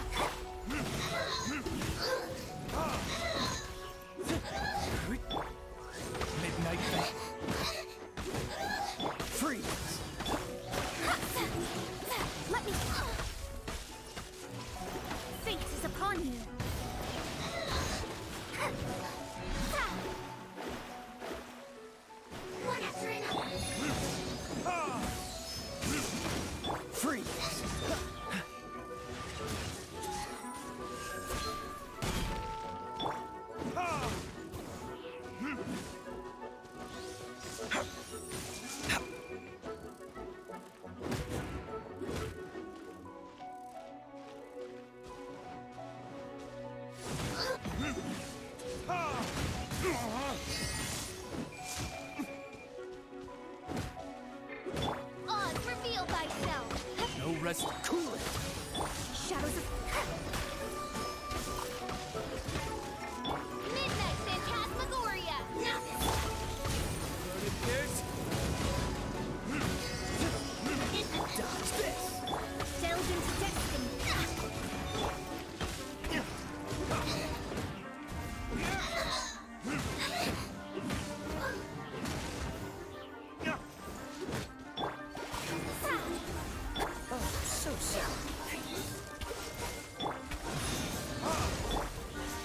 Let's cool it. Shadows of... Midnight Phantasmagoria! Loaded gears. Dodge this. Delve into destiny. So sad.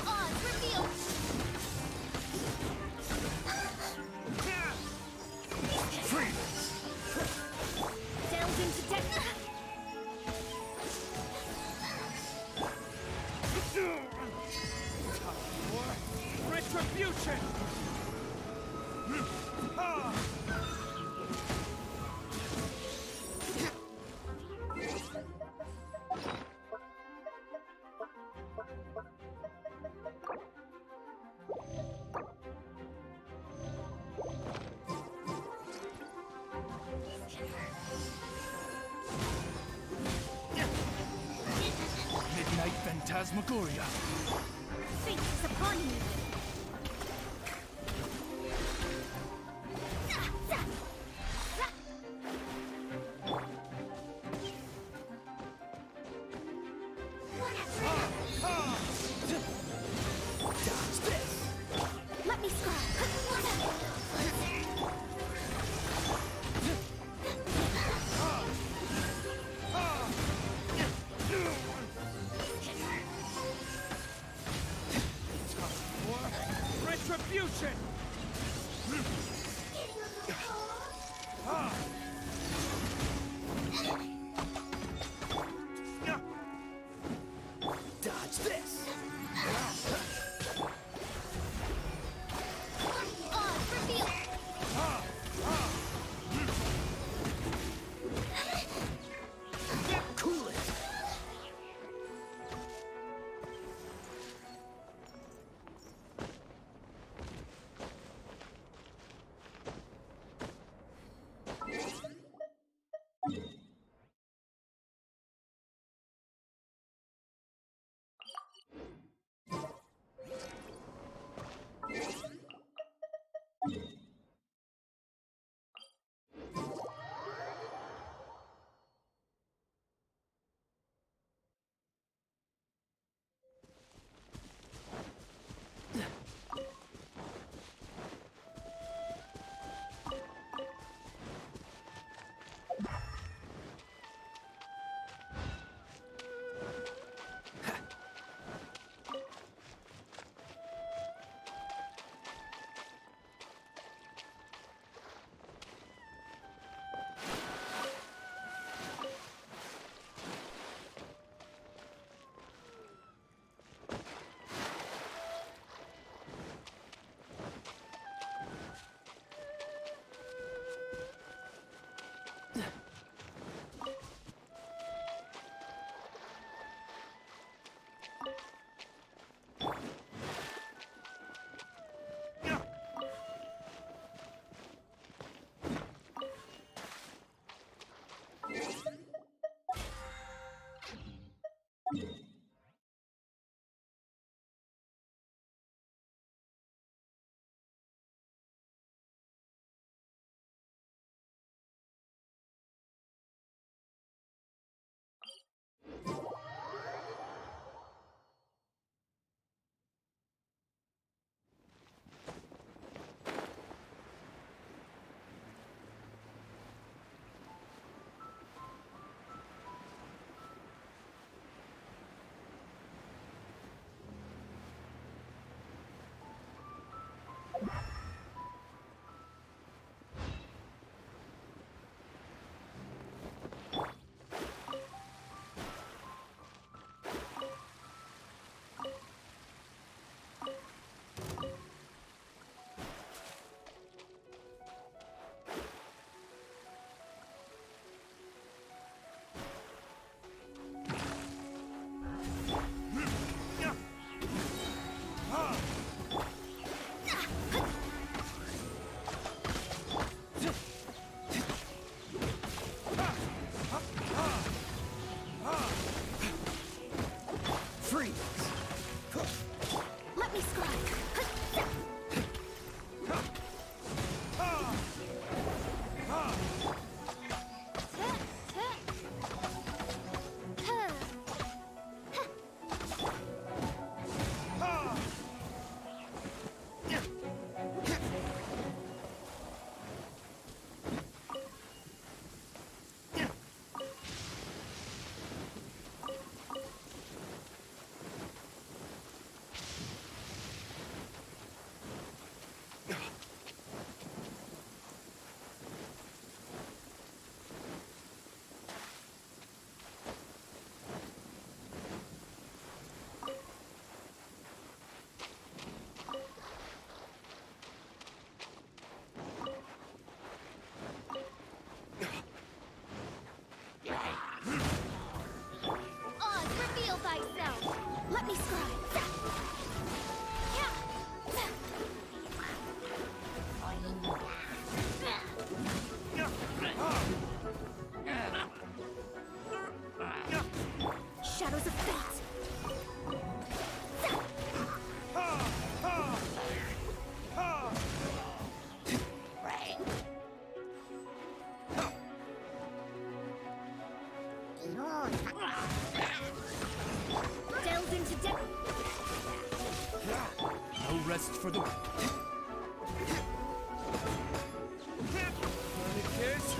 Odds revealed! Freeze. Delve into destiny. Retribution. Midnight Phantasmagoria. Fate is upon you. Dodge this. Let me scry. Retribution. Dodge this. Odds revealed! Cool it. for the... Any kids?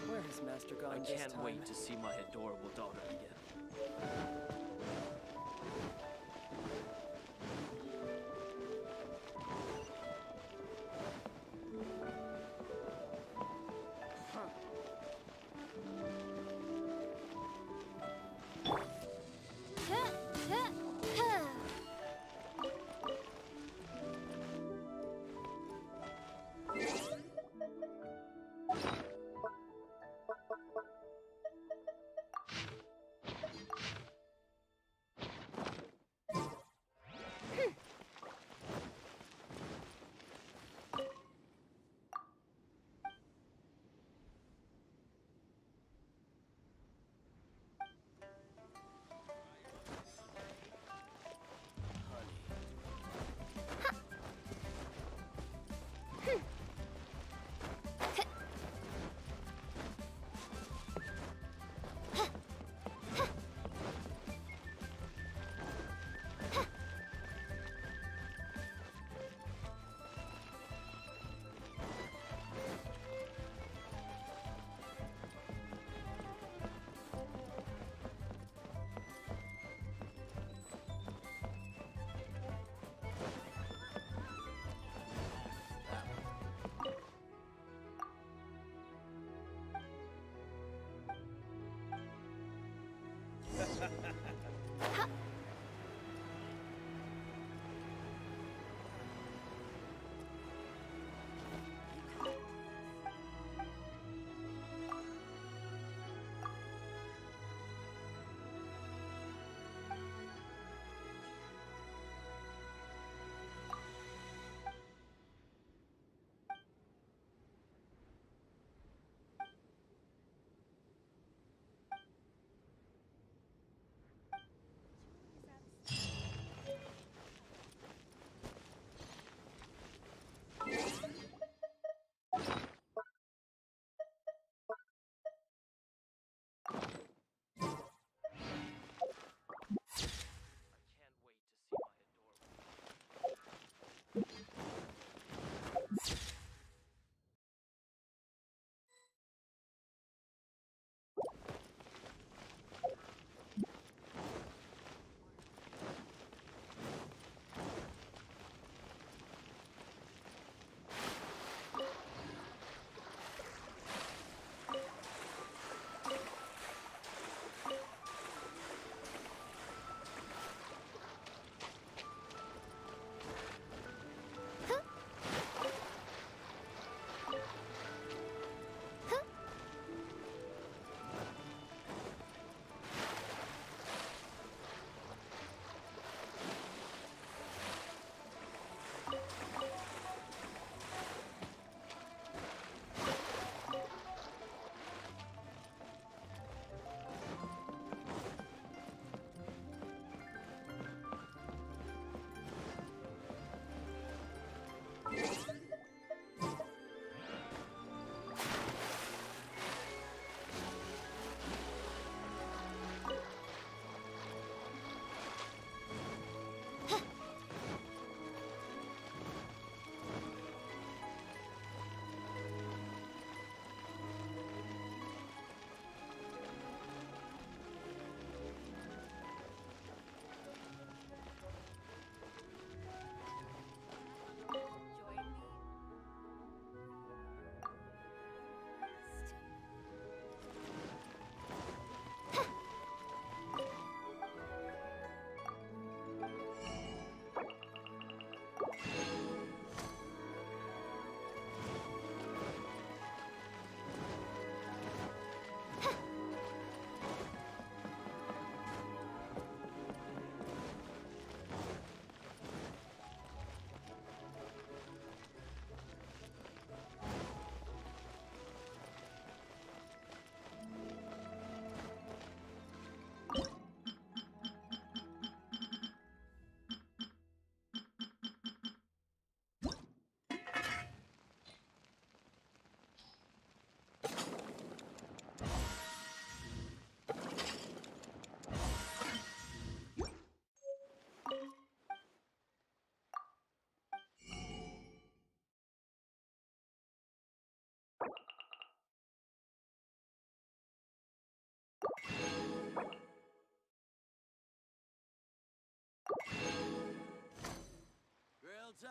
Where has Master gone I this can't time? wait to see my adorable daughter again.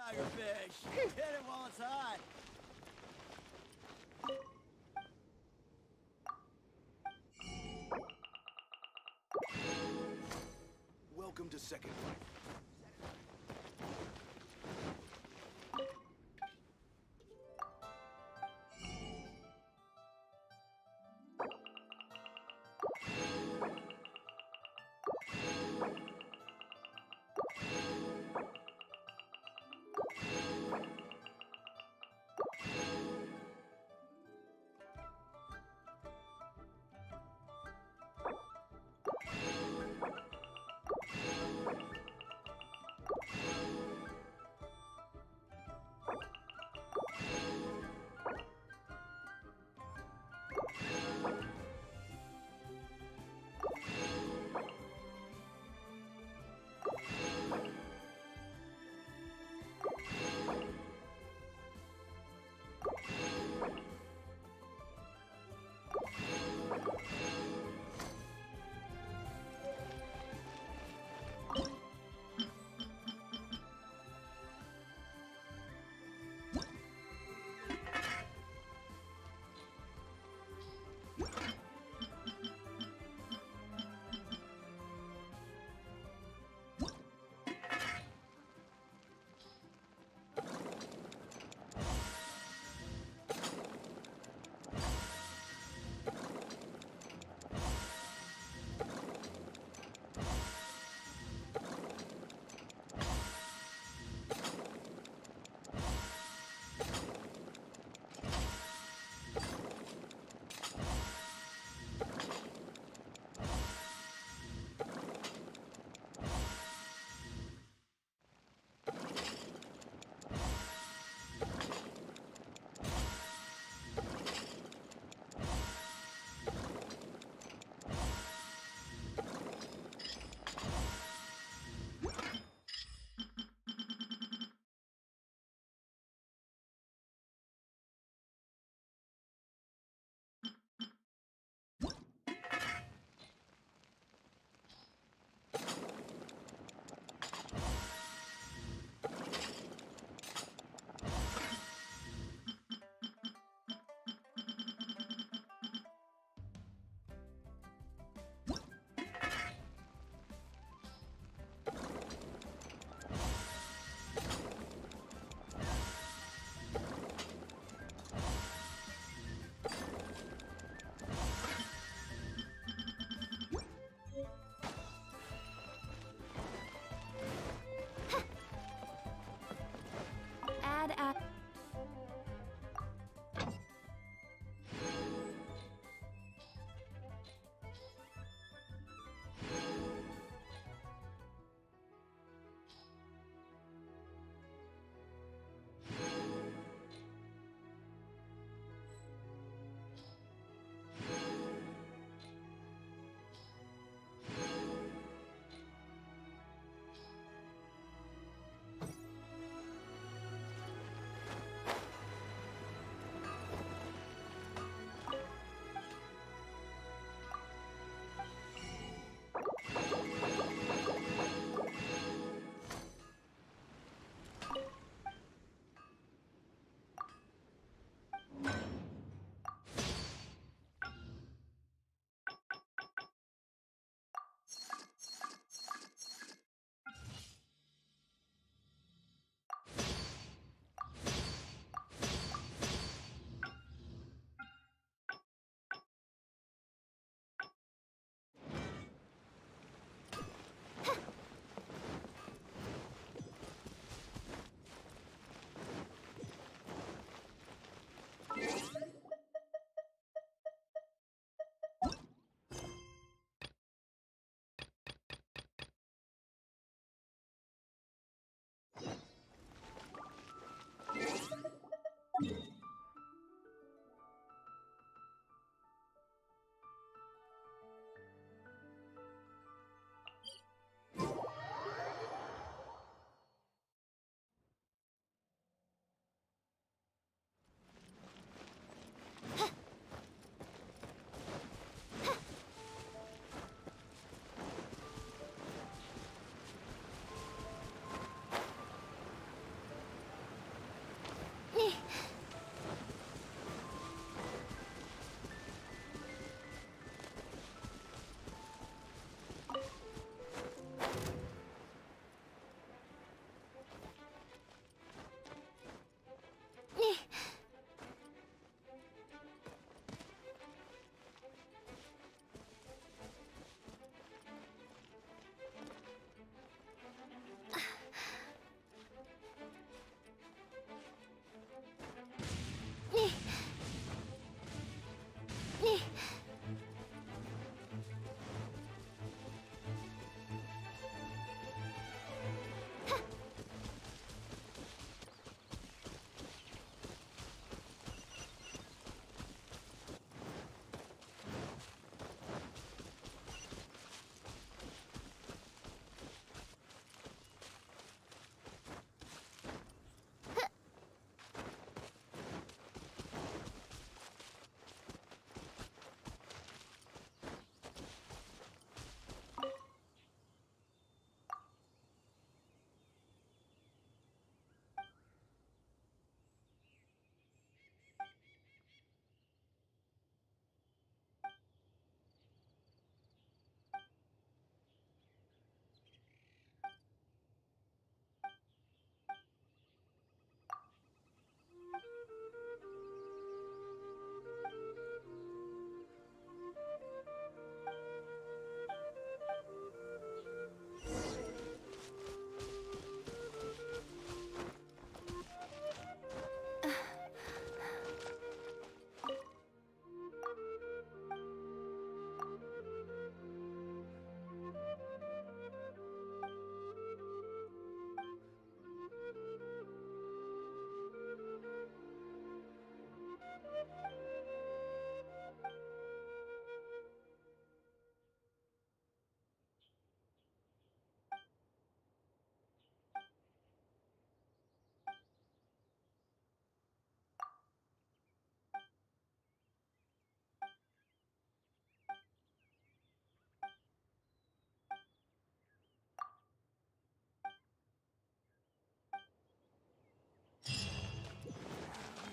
tigerfish! Hit it while it's hot! Welcome to Second Life.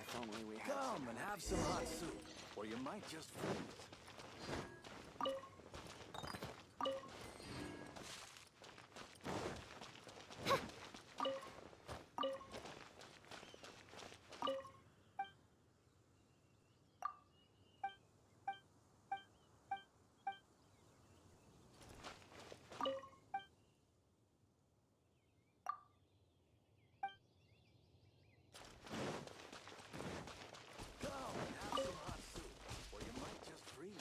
If only we had Come and have some hot soup, or you might just freeze. Come and have some hot soup, or you might just freeze.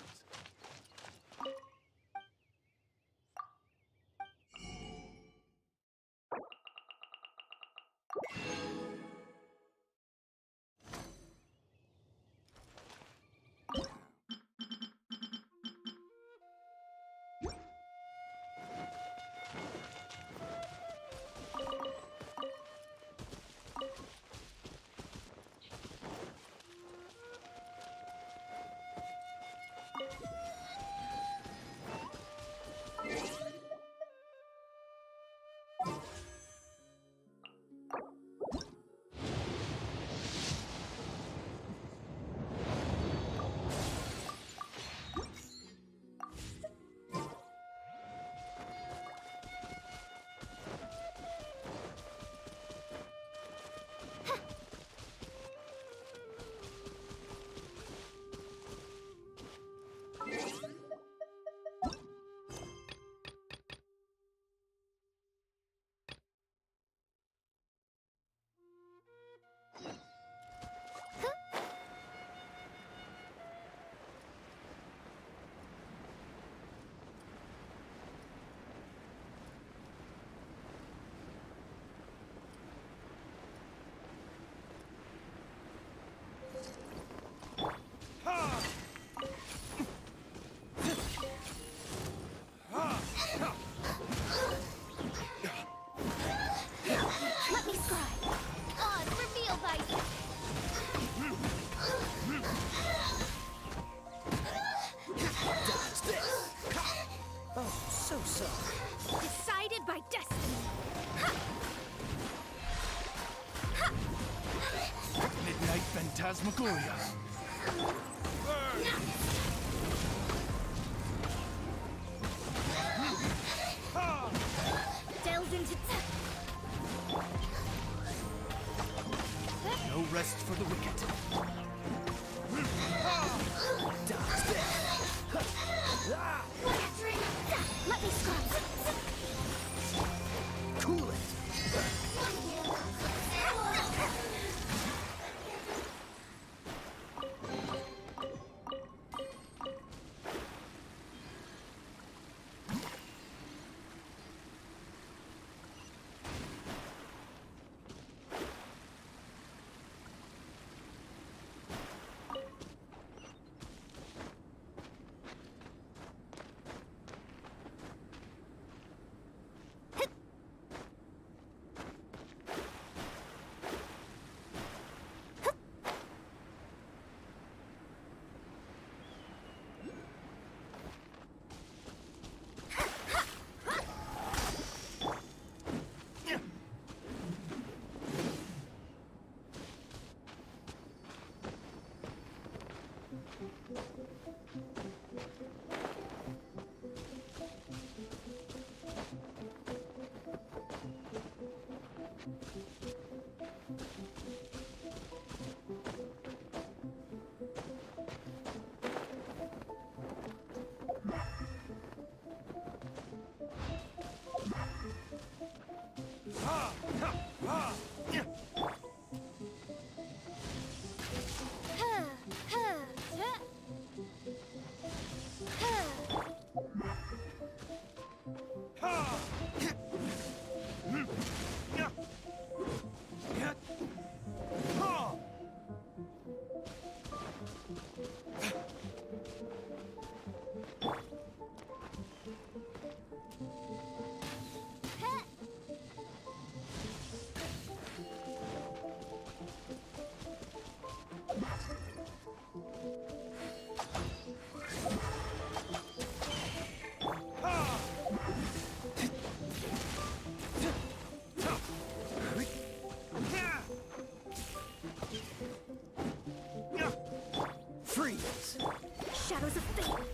Let me scry. On, reveal thy... Oh, so sorry. Decided by destiny. Midnight Phantasmagoria. Delve into... No rest for the wicked. Let me scry. Cool it. Freeze! Shadows of fate.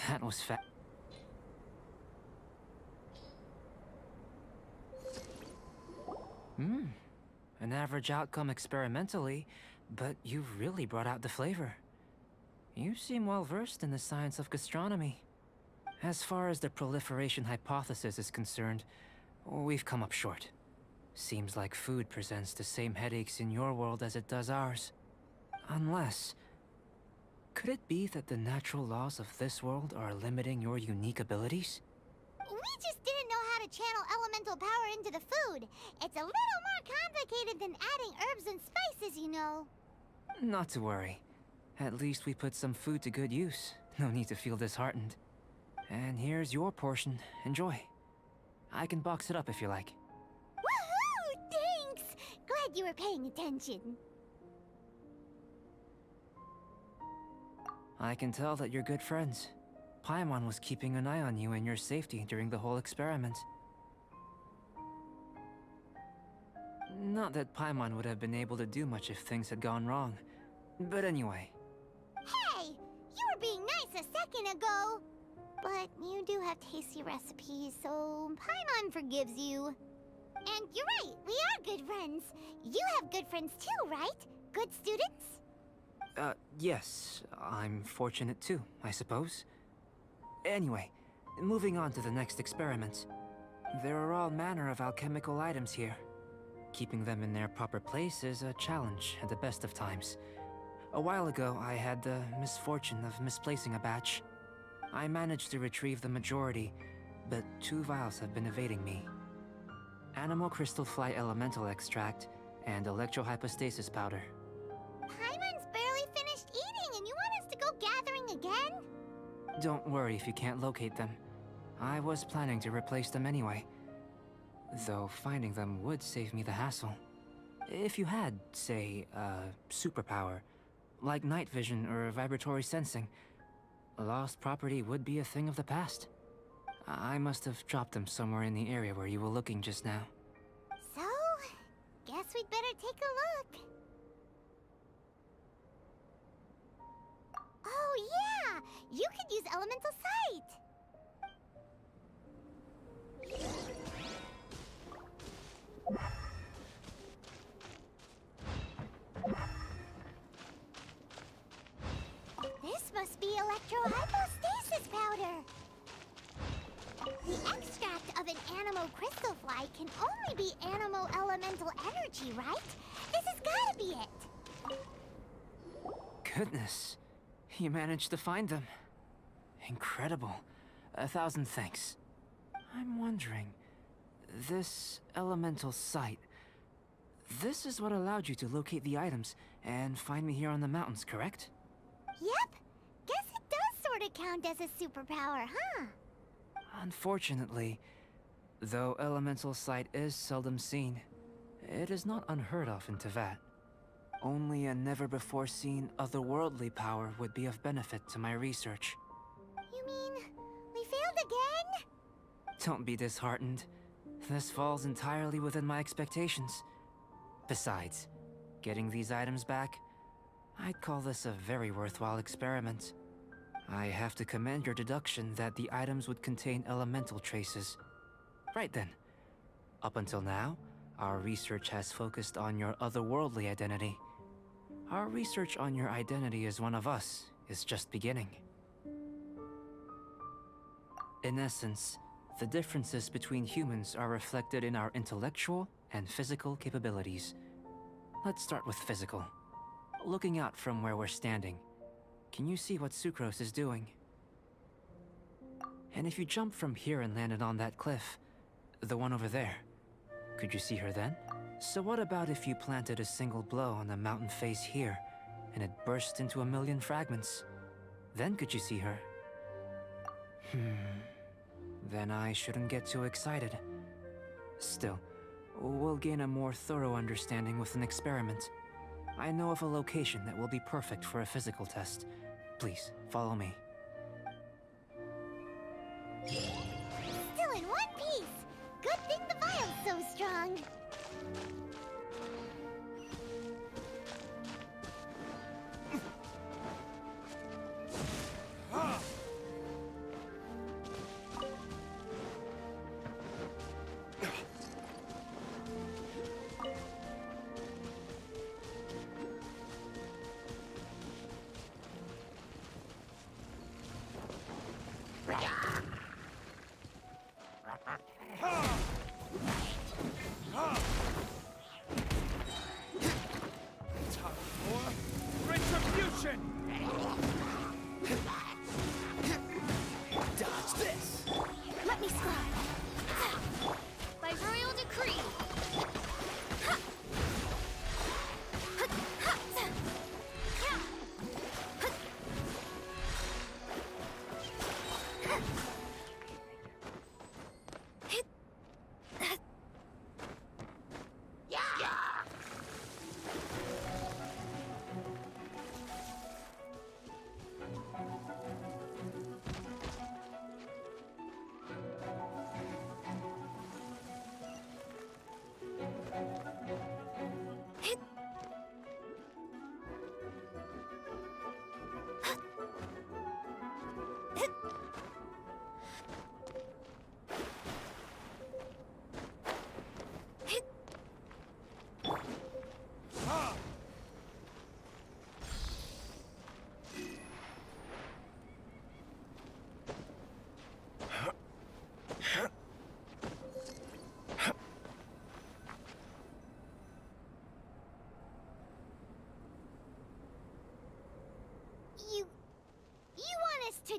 That was an average outcome experimentally, but you've really brought out the flavor. You seem well versed in the science of gastronomy. As far as the proliferation hypothesis is concerned, we've come up short. Seems like food presents the same headaches in your world as it does ours. Unless... could it be that the natural laws of this world are limiting your unique abilities? We just didn't know how to channel elemental power into the food. It's a little more complicated than adding herbs and spices, you know. Not to worry. At least we put some food to good use. No need to feel disheartened. And here's your portion. Enjoy. I can box it up if you like. Woohoo! Thanks! Glad you were paying attention. I can tell that you're good friends. Paimon was keeping an eye on you and your safety during the whole experiment. Not that Paimon would have been able to do much if things had gone wrong. But anyway. Hey! You were being nice a second ago! But you do have tasty recipes, so Paimon forgives you. And you're right, we are good friends. You have good friends too, right? Good students? Yes. I'm fortunate too, I suppose. Anyway, moving on to the next experiment. There are all manner of alchemical items here. Keeping them in their proper place is a challenge at the best of times. A while ago, I had the misfortune of misplacing a batch. I managed to retrieve the majority, but 2 vials have been evading me. Animal crystal fly elemental extract and electrohypostasis powder. Paimon's barely finished eating and you want us to go gathering again? Don't worry if you can't locate them. I was planning to replace them anyway. Though finding them would save me the hassle. If you had, say, a superpower, like night vision or vibratory sensing, lost property would be a thing of the past. I must have dropped them somewhere in the area where you were looking just now. So, guess we'd better take a look. Oh yeah! You could use elemental sight! This must be electrohypostasis powder! The extract of an animal crystal fly can only be animal elemental energy, right? This has gotta be it! Goodness, you managed to find them. Incredible. 1,000 thanks. I'm wondering, this elemental sight, this is what allowed you to locate the items and find me here on the mountains, correct? Yep! Guess it does sort of count as a superpower, huh? Unfortunately, though elemental sight is seldom seen, it is not unheard of in Teyvat. Only a never-before-seen otherworldly power would be of benefit to my research. You mean, we failed again? Don't be disheartened. This falls entirely within my expectations. Besides, getting these items back, I'd call this a very worthwhile experiment. I have to commend your deduction that the items would contain elemental traces. Right then. Up until now, our research has focused on your otherworldly identity. Our research on your identity as one of us is just beginning. In essence, the differences between humans are reflected in our intellectual and physical capabilities. Let's start with physical. Looking out from where we're standing, can you see what Sucrose is doing? And if you jumped from here and landed on that cliff, the one over there, could you see her then? So what about if you planted a single blow on the mountain face here, and it burst into 1,000,000 fragments? Then could you see her? Then I shouldn't get too excited. Still, we'll gain a more thorough understanding with an experiment. I know of a location that will be perfect for a physical test. Please, follow me. Still in one piece! Good thing the vial's so strong!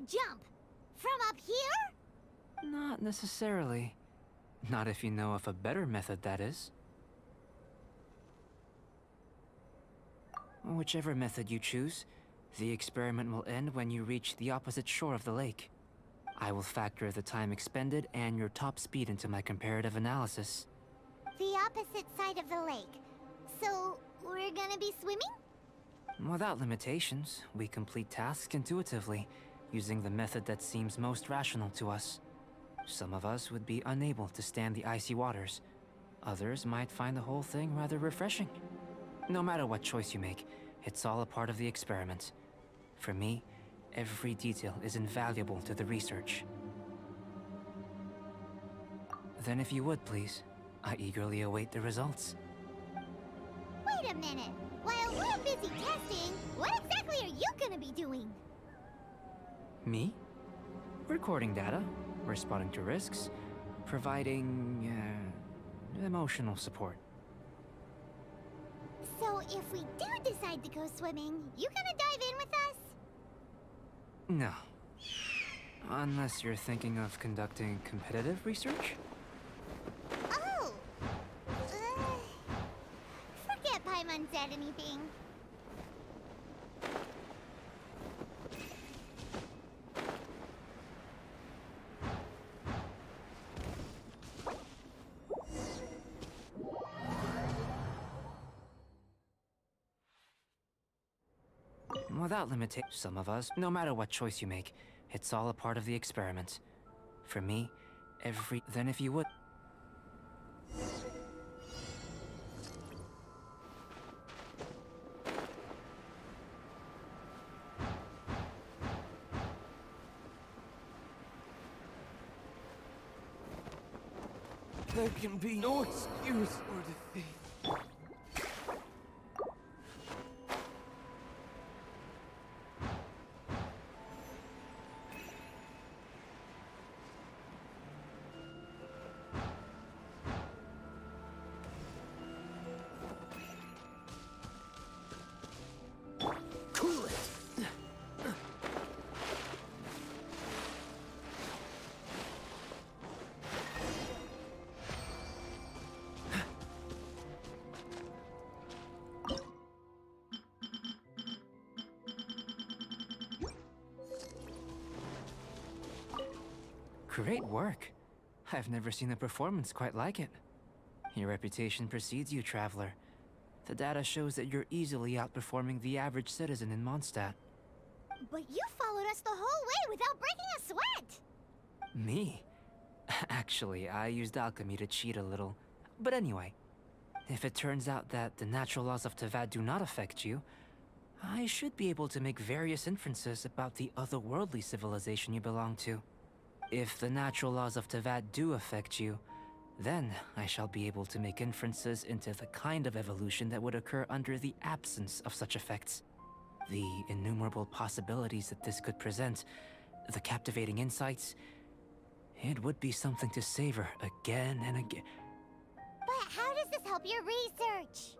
jump? From up here? Not necessarily. Not if you know of a better method, that is. Whichever method you choose, the experiment will end when you reach the opposite shore of the lake. I will factor the time expended and your top speed into my comparative analysis. The opposite side of the lake. So, we're gonna be swimming? Without limitations, we complete tasks intuitively, using the method that seems most rational to us. Some of us would be unable to stand the icy waters. Others might find the whole thing rather refreshing. No matter what choice you make, it's all a part of the experiment. For me, every detail is invaluable to the research. Then if you would, please, I eagerly await the results. Wait a minute. While we're busy testing, what exactly are you gonna be doing? Me? Recording data, responding to risks, providing, emotional support. So if we do decide to go swimming, you gonna dive in with us? No. Unless you're thinking of conducting competitive research? Oh! Forget Paimon said anything. Without limitation, some of us, no matter what choice you make, it's all a part of the experiment. For me, then if you would... There can be no excuse for defeat. Cool it! Great work. I've never seen a performance quite like it. Your reputation precedes you, Traveler. The data shows that you're easily outperforming the average citizen in Mondstadt. But you followed us the whole way without breaking a sweat! Me? Actually, I used alchemy to cheat a little. But anyway, if it turns out that the natural laws of Tavad do not affect you, I should be able to make various inferences about the otherworldly civilization you belong to. If the natural laws of Tavad do affect you, then I shall be able to make inferences into the kind of evolution that would occur under the absence of such effects. The innumerable possibilities that this could present, the captivating insights, it would be something to savor again and again. But how does this help your research?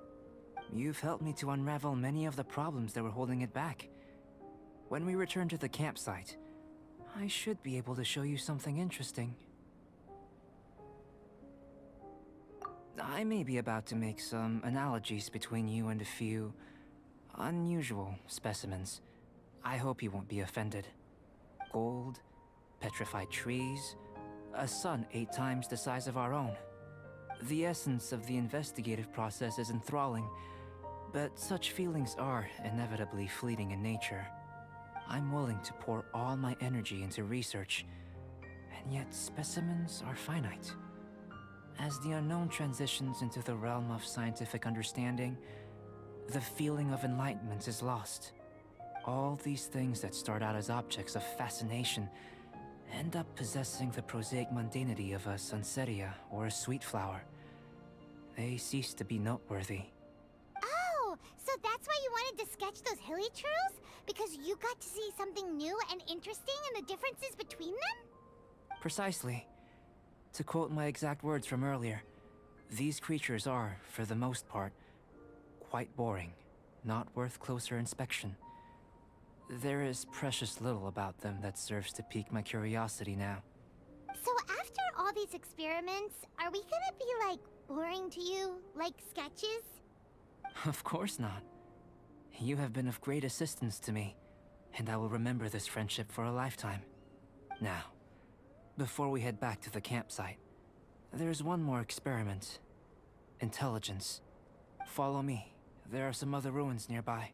You've helped me to unravel many of the problems that were holding it back. When we return to the campsite, I should be able to show you something interesting. I may be about to make some analogies between you and a few unusual specimens. I hope you won't be offended. Gold, petrified trees, a sun 8 times the size of our own. The essence of the investigative process is enthralling, but such feelings are inevitably fleeting in nature. I'm willing to pour all my energy into research, and yet specimens are finite. As the unknown transitions into the realm of scientific understanding, the feeling of enlightenment is lost. All these things that start out as objects of fascination end up possessing the prosaic mundanity of a sunsetia or a sweet flower. They cease to be noteworthy. Oh, so that's why you wanted to sketch those hilly trails? Because you got to see something new and interesting in the differences between them? Precisely. To quote my exact words from earlier, these creatures are, for the most part, quite boring, not worth closer inspection. there is precious little about them that serves to pique my curiosity now. So after all these experiments, are we gonna be, like, boring to you? Like sketches? Of course not. You have been of great assistance to me, and I will remember this friendship for a lifetime. Now, before we head back to the campsite, there's one more experiment. Intelligence. Follow me. There are some other ruins nearby.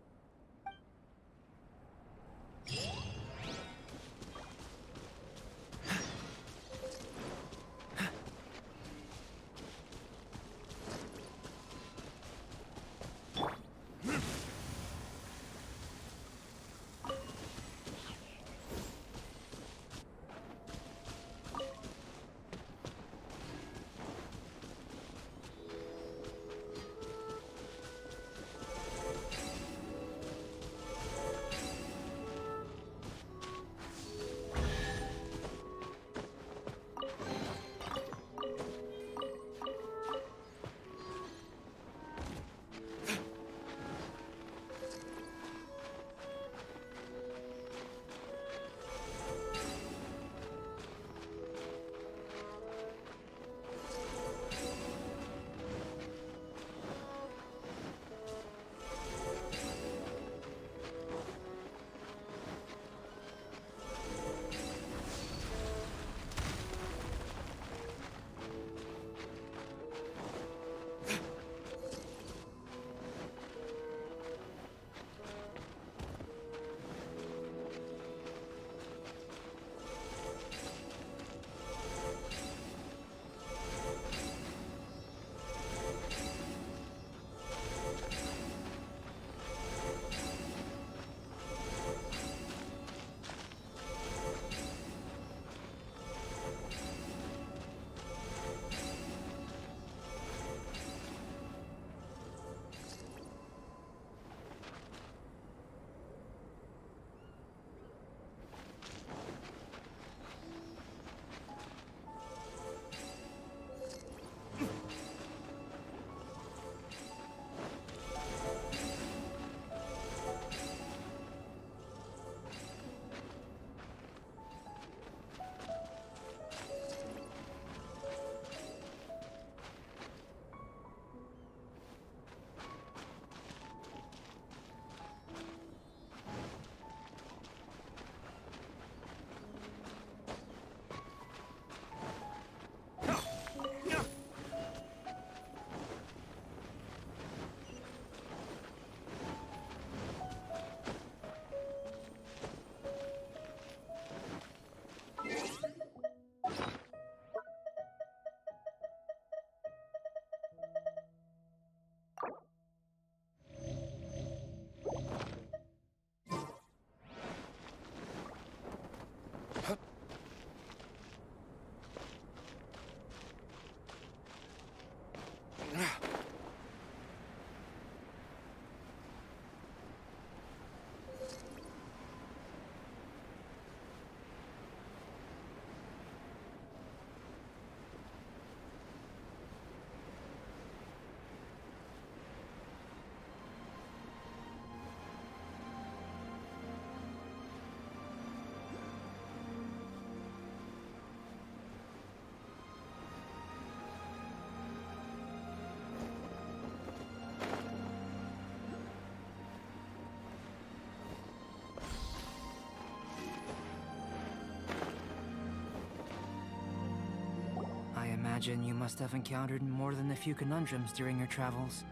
I imagine you must have encountered more than a few conundrums during your travels.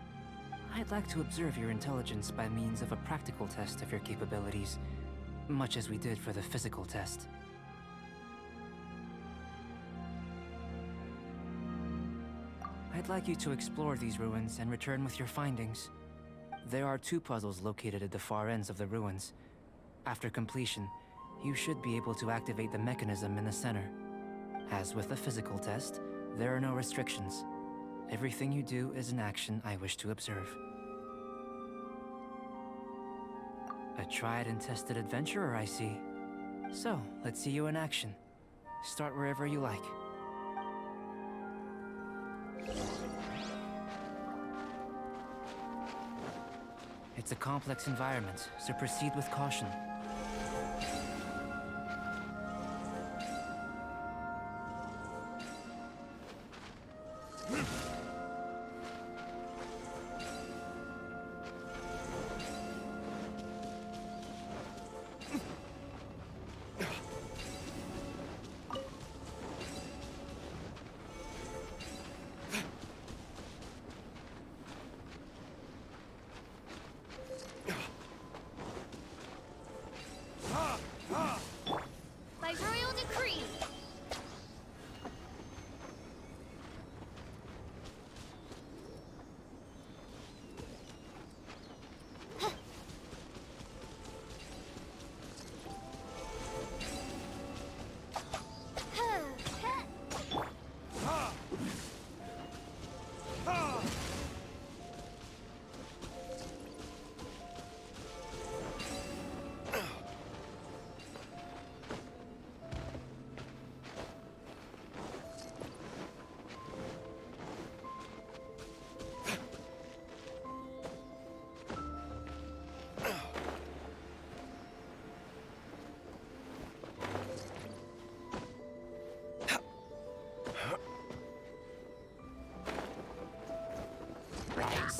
I'd like to observe your intelligence by means of a practical test of your capabilities, much as we did for the physical test. I'd like you to explore these ruins and return with your findings. There are 2 puzzles located at the far ends of the ruins. After completion, you should be able to activate the mechanism in the center. As with the physical test, there are no restrictions. Everything you do is an action I wish to observe. A tried and tested adventurer, I see. So, let's see you in action. Start wherever you like. It's a complex environment, so proceed with caution.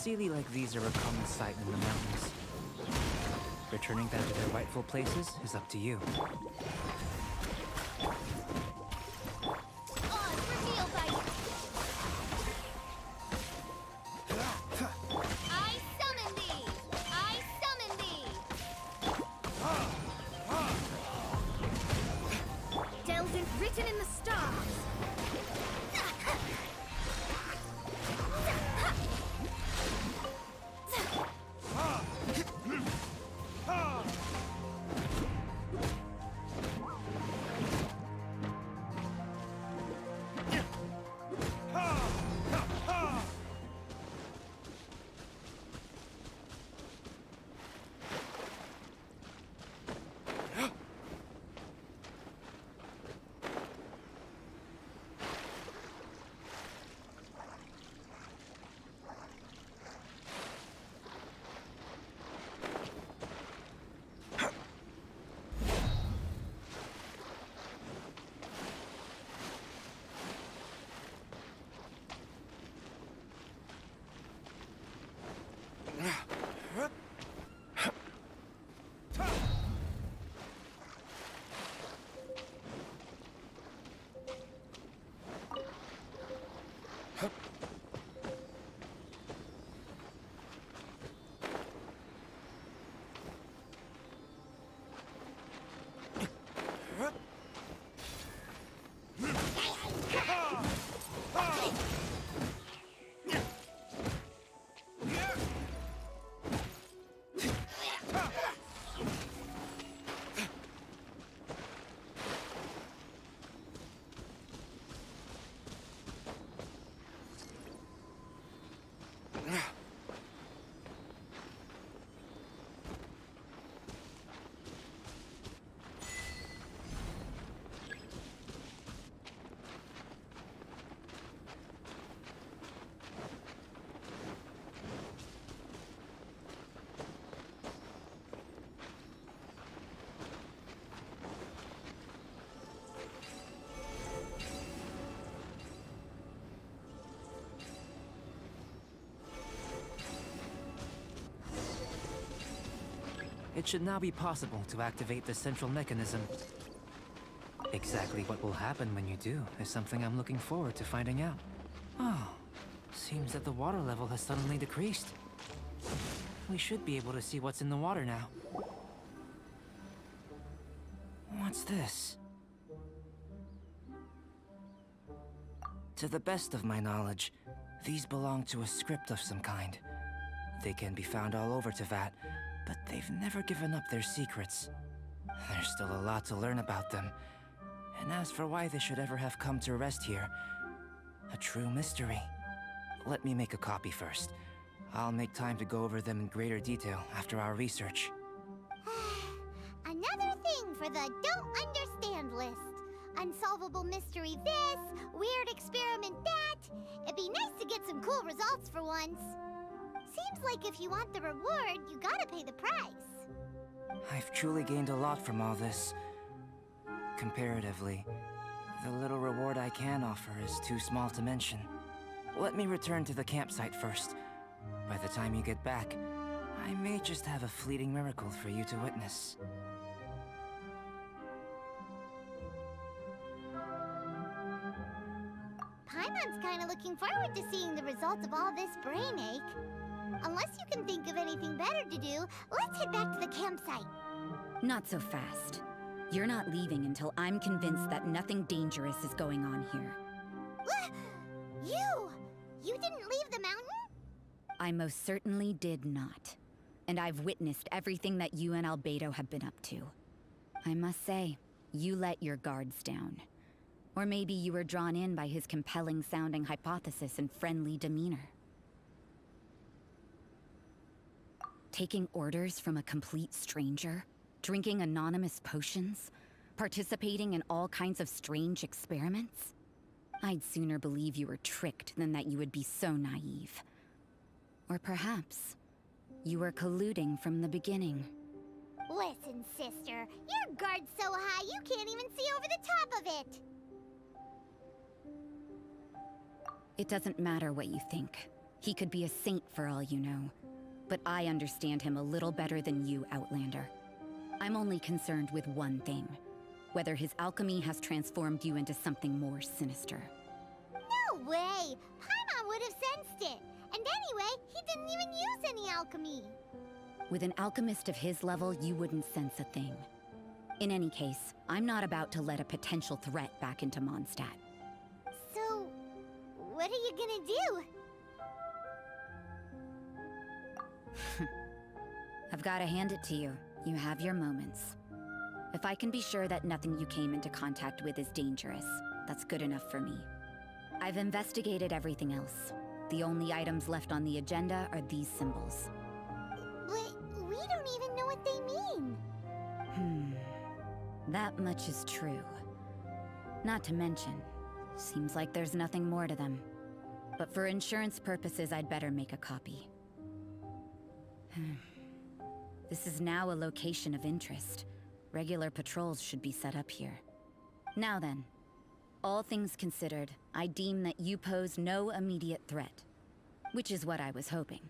Sealy like these are a common sight in the mountains. Returning them to their rightful places is up to you. On for neophyte! I summon thee! I summon thee! Delvant written in the stars! It should now be possible to activate the central mechanism. Exactly what will happen when you do is something I'm looking forward to finding out. Oh, seems that the water level has suddenly decreased. We should be able to see what's in the water now. What's this? To the best of my knowledge, these belong to a script of some kind. They can be found all over Teyvat, but they've never given up their secrets. There's still a lot to learn about them. And as for why they should ever have come to rest here, a true mystery. Let me make a copy first. I'll make time to go over them in greater detail after our research. Another thing for the don't understand list. Unsolvable mystery this, weird experiment that. It'd be nice to get some cool results for once. Seems like if you want the reward, you gotta pay the price. I've truly gained a lot from all this. Comparatively, the little reward I can offer is too small to mention. Let me return to the campsite first. By the time you get back, I may just have a fleeting miracle for you to witness. Paimon's kinda looking forward to seeing the results of all this brain ache. Unless you can think of anything better to do, let's head back to the campsite. Not so fast. You're not leaving until I'm convinced that nothing dangerous is going on here. You didn't leave the mountain? I most certainly did not. And I've witnessed everything that you and Albedo have been up to. I must say, you let your guards down. Or maybe you were drawn in by his compelling-sounding hypothesis and friendly demeanor. Taking orders from a complete stranger? Drinking anonymous potions? Participating in all kinds of strange experiments? I'd sooner believe you were tricked than that you would be so naive. Or perhaps, you were colluding from the beginning. Listen, sister, your guard's so high you can't even see over the top of it. It doesn't matter what you think. He could be a saint for all you know, but I understand him a little better than you, Outlander. I'm only concerned with one thing. Whether his alchemy has transformed you into something more sinister. No way! Paimon would have sensed it! And anyway, he didn't even use any alchemy! With an alchemist of his level, you wouldn't sense a thing. In any case, I'm not about to let a potential threat back into Mondstadt. So, what are you gonna do? I've gotta hand it to you. You have your moments. If I can be sure that nothing you came into contact with is dangerous, that's good enough for me. I've investigated everything else. The only items left on the agenda are these symbols. But we don't even know what they mean. That much is true. Not to mention, seems like there's nothing more to them. But for insurance purposes, I'd better make a copy. This is now a location of interest. Regular patrols should be set up here. Now then, all things considered, I deem that you pose no immediate threat. Which is what I was hoping.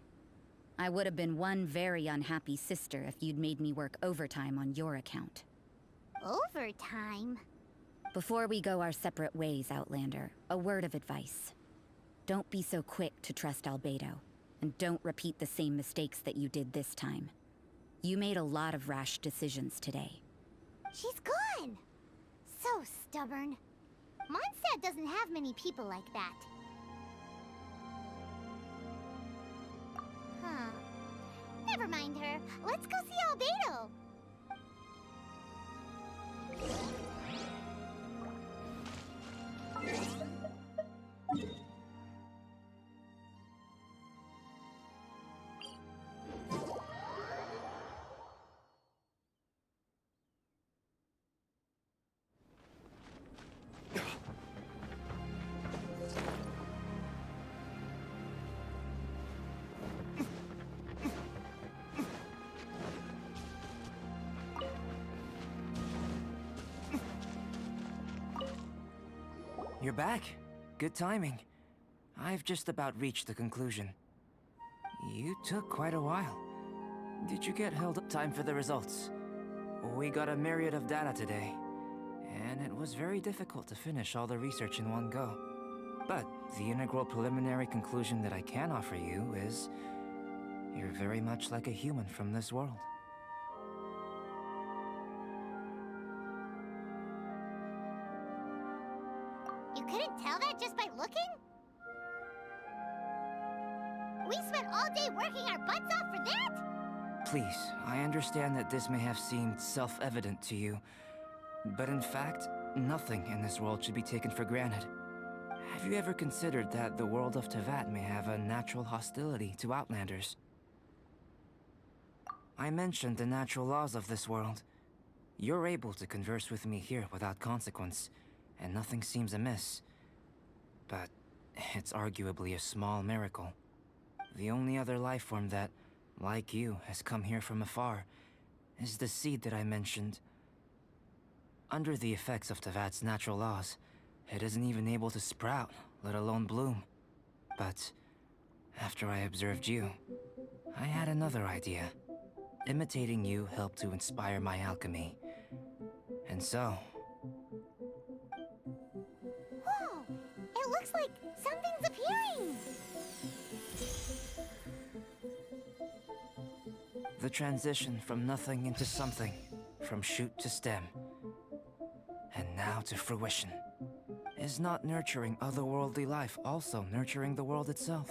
I would have been one very unhappy sister if you'd made me work overtime on your account. Overtime? Before we go our separate ways, Outlander, a word of advice. Don't be so quick to trust Albedo, and don't repeat the same mistakes that you did this time. You made a lot of rash decisions today. She's gone! So stubborn. Mondstadt doesn't have many people like that. Huh. Never mind her. Let's go see Albedo! You're back. Good timing. I've just about reached the conclusion. You took quite a while. Did you get held up time for the results? We got a myriad of data today, and it was very difficult to finish all the research in one go. But the integral preliminary conclusion that I can offer you is you're very much like a human from this world. You couldn't tell that just by looking? We spent all day working our butts off for that? Please, I understand that this may have seemed self-evident to you, but in fact, nothing in this world should be taken for granted. Have you ever considered that the world of Teyvat may have a natural hostility to Outlanders? I mentioned the natural laws of this world. You're able to converse with me here without consequence, and nothing seems amiss. But it's arguably a small miracle. The only other life form that, like you, has come here from afar is the seed that I mentioned. Under the effects of Teyvat's natural laws, it isn't even able to sprout, let alone bloom. But after I observed you, I had another idea. Imitating you helped to inspire my alchemy. And so... Whoa! It looks like something's appearing! The transition from nothing into something, from shoot to stem, and now to fruition. Is not nurturing otherworldly life also nurturing the world itself?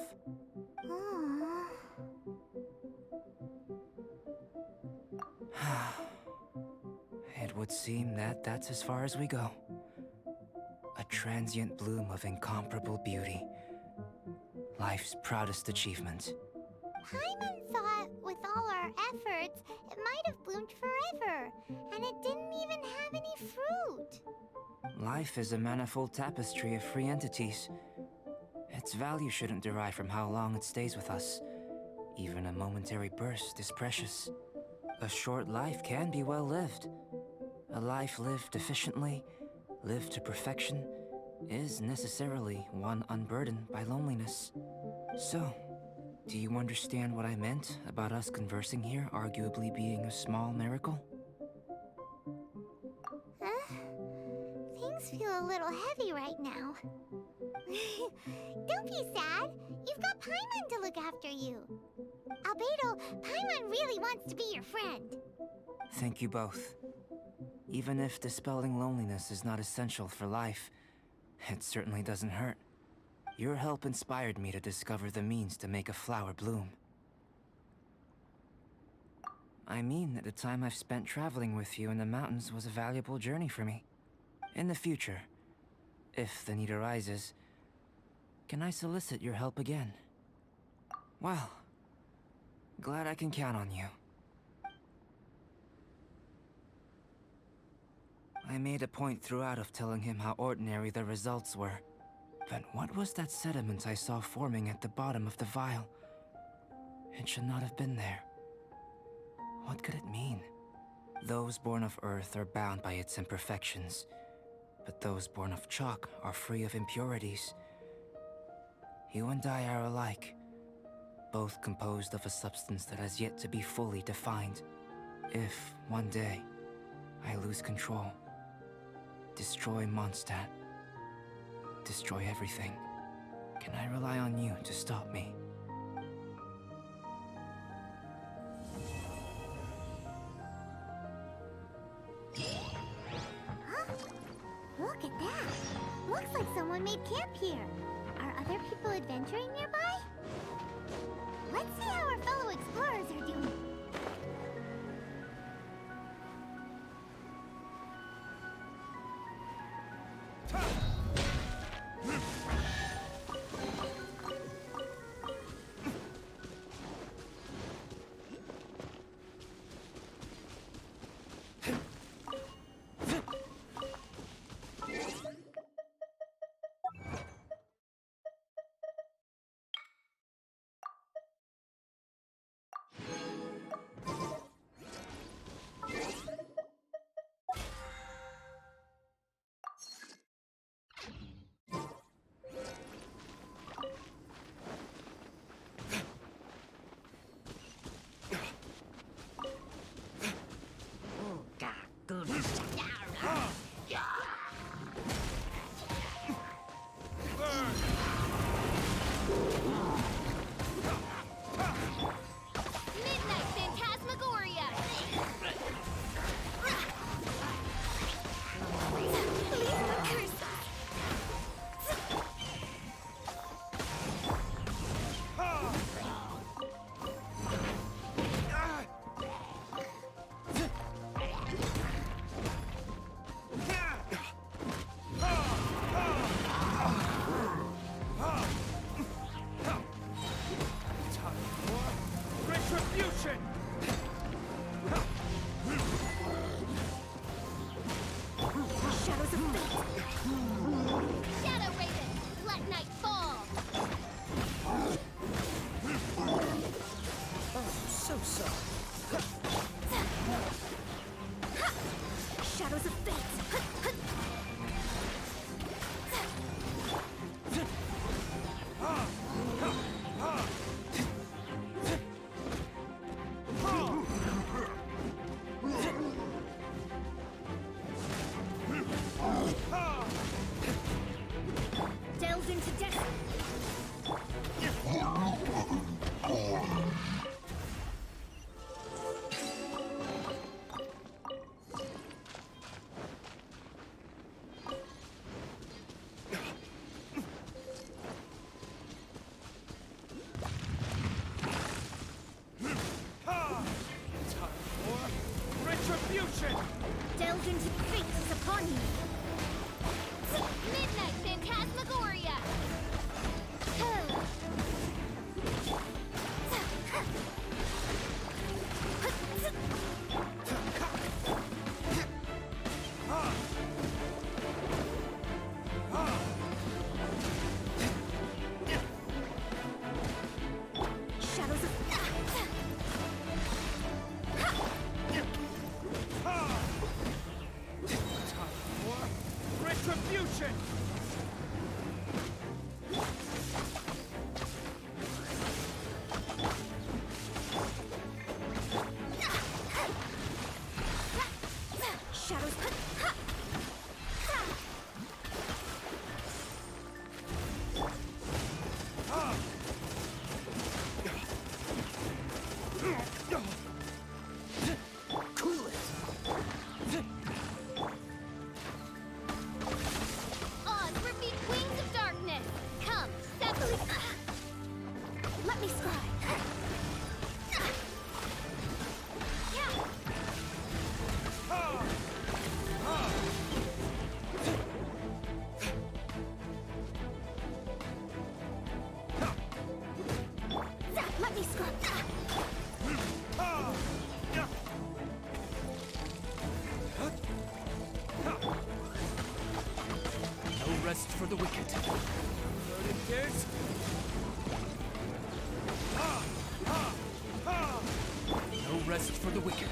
It would seem that that's as far as we go. A transient bloom of incomparable beauty. Life's proudest achievement. Paimon thought, with all our efforts, it might have bloomed forever, and it didn't even have any fruit. Life is a manifold tapestry of free entities. Its value shouldn't derive from how long it stays with us. Even a momentary burst is precious. A short life can be well lived. A life lived efficiently, lived to perfection, is necessarily one unburdened by loneliness. So, Do you understand what I meant about us conversing here arguably being a small miracle? Things feel a little heavy right now. Don't be sad. You've got Paimon to look after you. Albedo, Paimon really wants to be your friend. Thank you both. Even if dispelling loneliness is not essential for life, it certainly doesn't hurt. Your help inspired me to discover the means to make a flower bloom. I mean that the time I've spent traveling with you in the mountains was a valuable journey for me. In the future, if the need arises, can I solicit your help again? Well, glad I can count on you. I made a point throughout of telling him how ordinary the results were. But what was that sediment I saw forming at the bottom of the vial? It should not have been there. What could it mean? Those born of Earth are bound by its imperfections, but those born of chalk are free of impurities. You and I are alike, both composed of a substance that has yet to be fully defined. If, one day, I lose control, destroy Mondstadt, destroy everything, can I rely on you to stop me? Huh? Look at that. Looks like someone made camp here. Are other people adventuring nearby? Let's see how our fellow explorers are doing. Delve into fate is upon you. Midnight Phantasmagoria. Shadows of Retribution! the wicked. Verdict no rest for the wicked.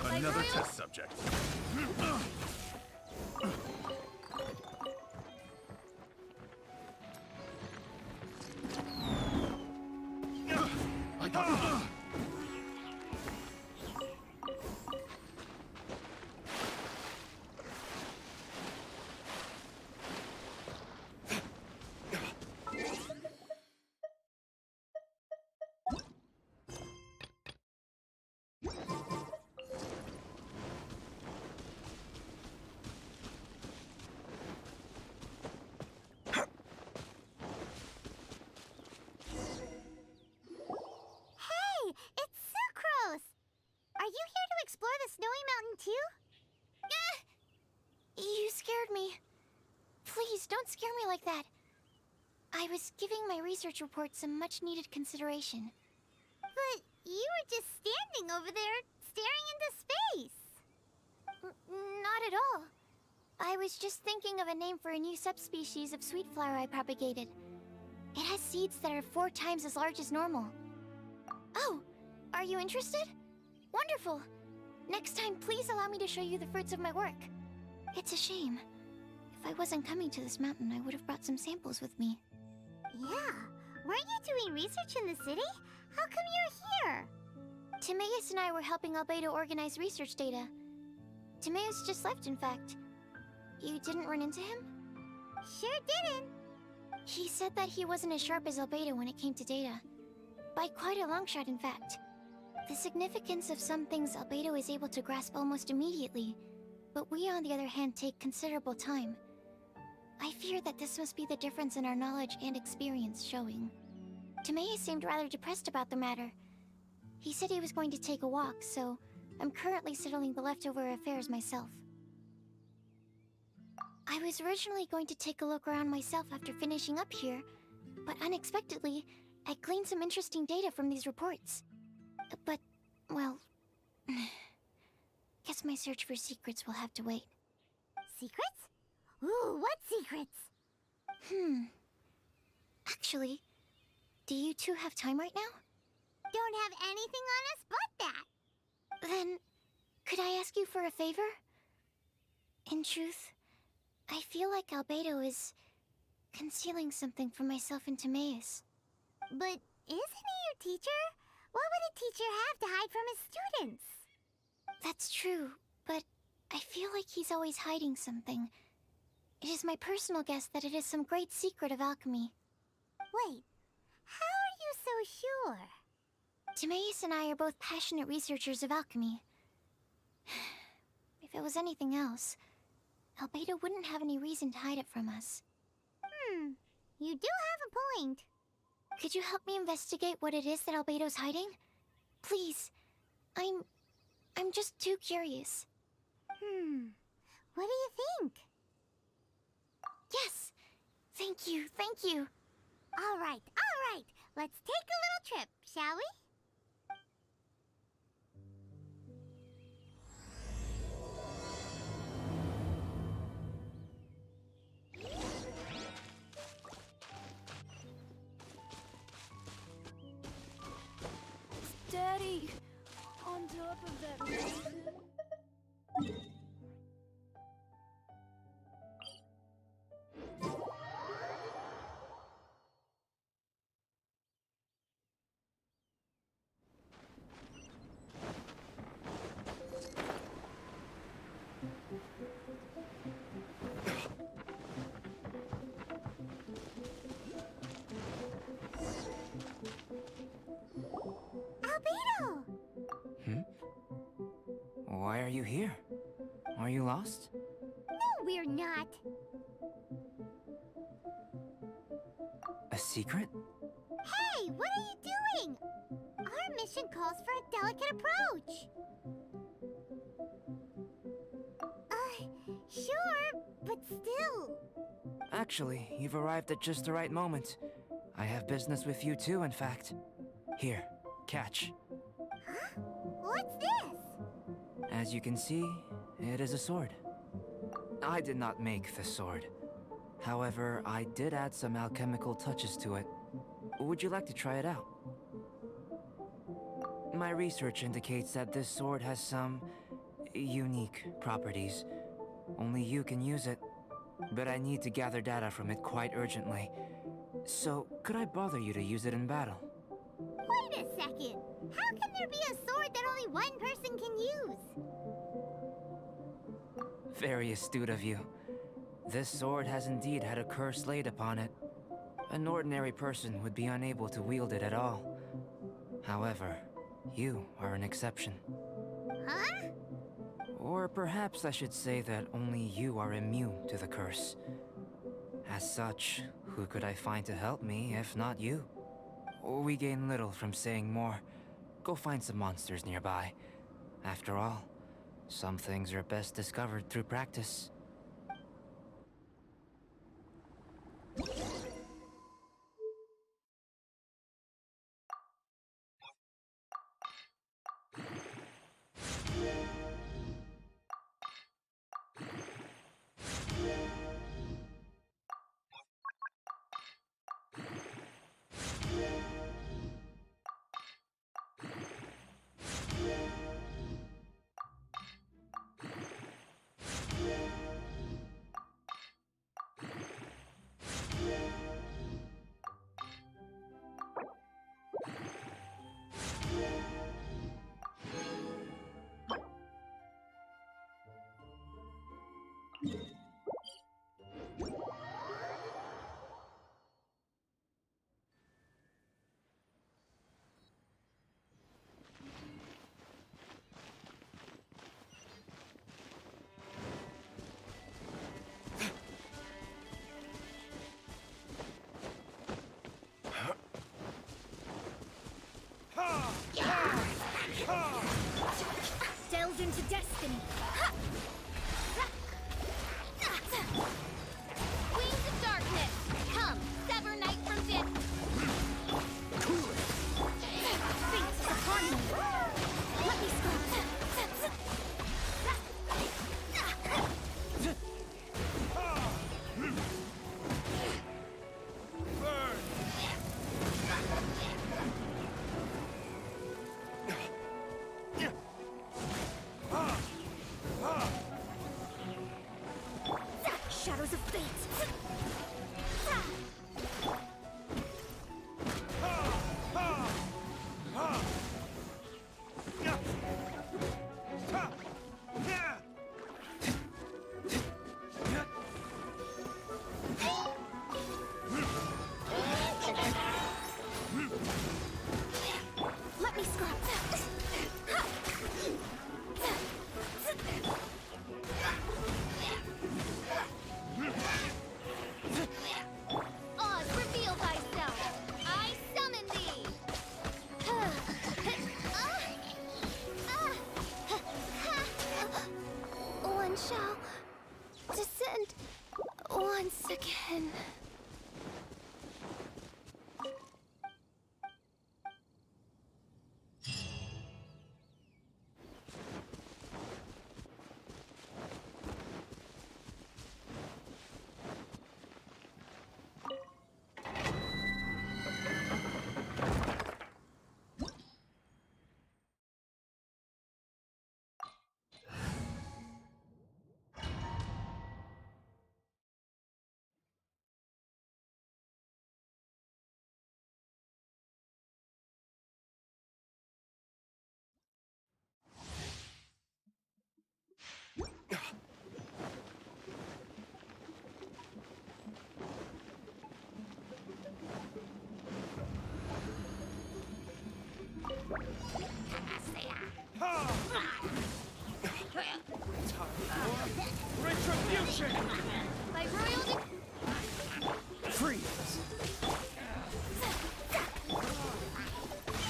Another test subject. I got it. Hey, it's Sucrose! Are you here to explore the snowy mountain too? You scared me. Please, don't scare me like that. I was giving my research report some much-needed consideration. But you were just standing over there, staring into space. Not at all. I was just thinking of a name for a new subspecies of sweet flower I propagated. It has seeds that are 4 times as large as normal. Oh, are you interested? Wonderful. Next time, please allow me to show you the fruits of my work. It's a shame. If I wasn't coming to this mountain, I would have brought some samples with me. Yeah, weren't you doing research in the city? How come you're here? Timaeus and I were helping Albedo organize research data. Timaeus just left, in fact. You didn't run into him? Sure didn't. He said that he wasn't as sharp as Albedo when it came to data. By quite a long shot, in fact. The significance of some things Albedo is able to grasp almost immediately, but we, on the other hand, take considerable time. I fear that this must be the difference in our knowledge and experience showing. Timaeus seemed rather depressed about the matter. He said he was going to take a walk, so I'm currently settling the leftover affairs myself. I was originally going to take a look around myself after finishing up here, but unexpectedly, I gleaned some interesting data from these reports. But, well... guess my search for secrets will have to wait. Secrets? Ooh, what secrets? Actually, do you two have time right now? Don't have anything on us but that. Then, could I ask you for a favor? In truth, I feel like Albedo is concealing something from myself and Timaeus. But isn't he your teacher? What would a teacher have to hide from his students? That's true, but I feel like he's always hiding something. It is my personal guess that it is some great secret of alchemy. Wait, how are you so sure? Timaeus and I are both passionate researchers of alchemy. If it was anything else, Albedo wouldn't have any reason to hide it from us. You do have a point. Could you help me investigate what it is that Albedo's hiding? Please. I'm just too curious. What do you think? Yes! Thank you, thank you. All right. Let's take a little trip, shall we? Steady! On top of that mountain. Why are you here? Are you lost? No, we're not. A secret? Hey, what are you doing? Our mission calls for a delicate approach. Sure, but still. Actually, you've arrived at just the right moment. I have business with you too, in fact. Here, catch. Huh? What's this? As you can see, it is a sword. I did not make the sword. However, I did add some alchemical touches to it. Would you like to try it out? My research indicates that this sword has some unique properties. Only you can use it, but I need to gather data from it quite urgently. So, could I bother you to use it in battle? Wait a second. How can there be a sword that only one person can use? Very astute of you. This sword has indeed had a curse laid upon it. An ordinary person would be unable to wield it at all. However, you are an exception. Huh? Or perhaps I should say that only you are immune to the curse. As such, who could I find to help me if not you? We gain little from saying more. Go find some monsters nearby. After all, some things are best discovered through practice. Delve into destiny. Wings of darkness. Come, sever night from fifth. Fate is upon me. Let me scope. Shadows of fate. Let me scrap. Oz, reveal thyself. I summon thee. One shall descend once again. By royal Freeze!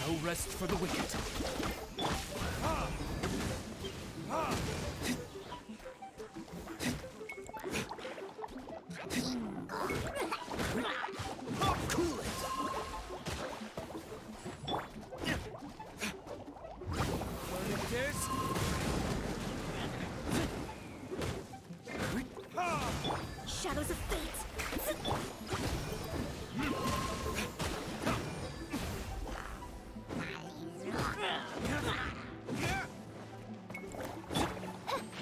No rest for the wicked. Cool it! Learning this? shadows of fate.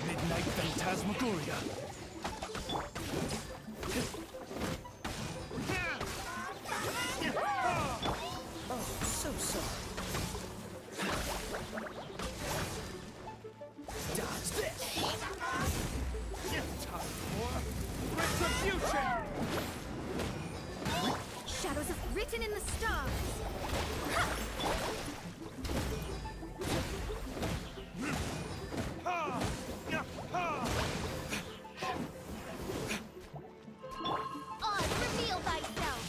Midnight Phantasmagoria. Oh, so sorry. Dodge this! Time for retribution! Shadows of written in the stars. Oz, reveal thyself!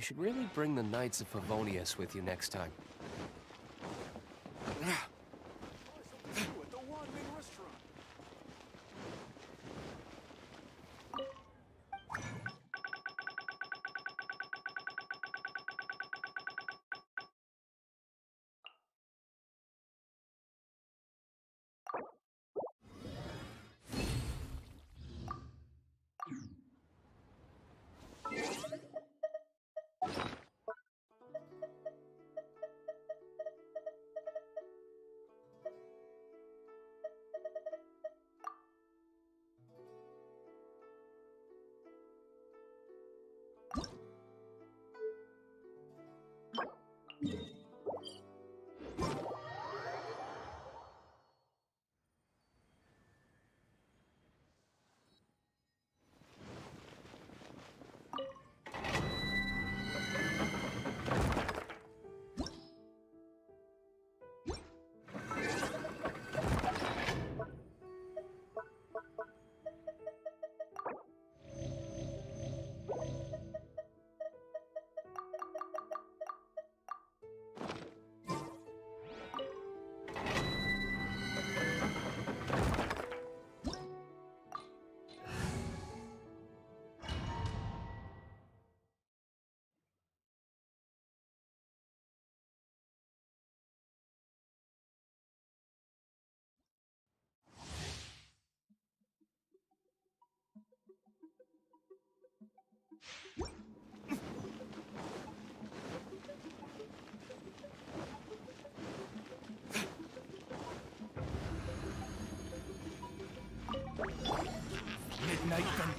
You should really bring the Knights of Favonius with you next time. At the Wadman restaurant.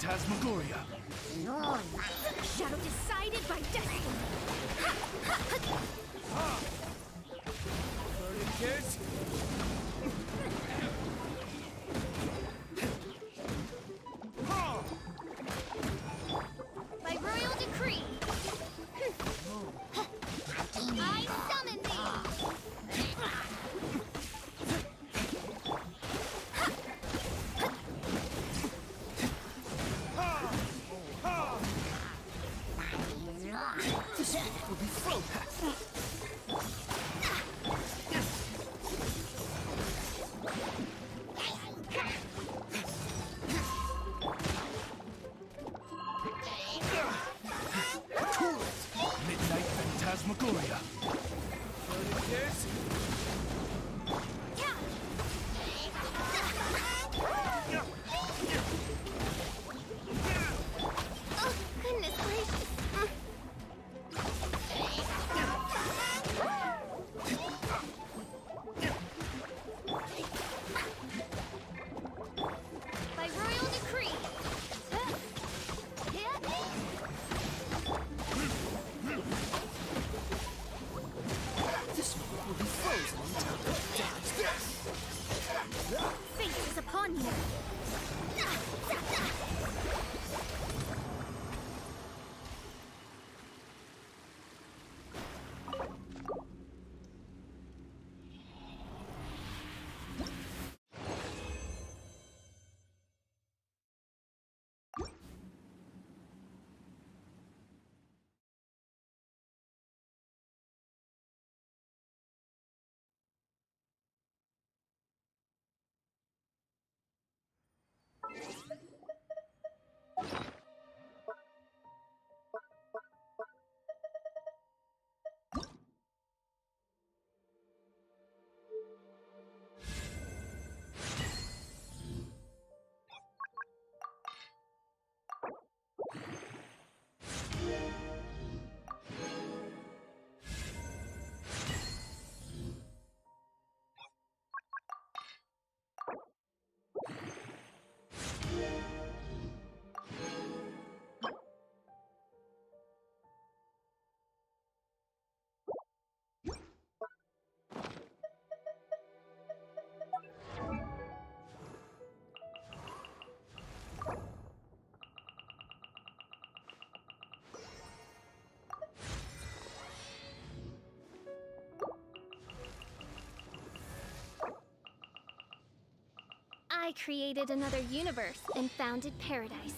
phantasmagoria. Shadow decided by destiny. Tourniquets. By royal decree. I summon thee. This will be frozen. Midnight phantasmagoria. Tourniquets. Oh, goodness gracious. By royal decree. This one will be frozen until it does this. Fate is upon you. I created another universe and founded paradise.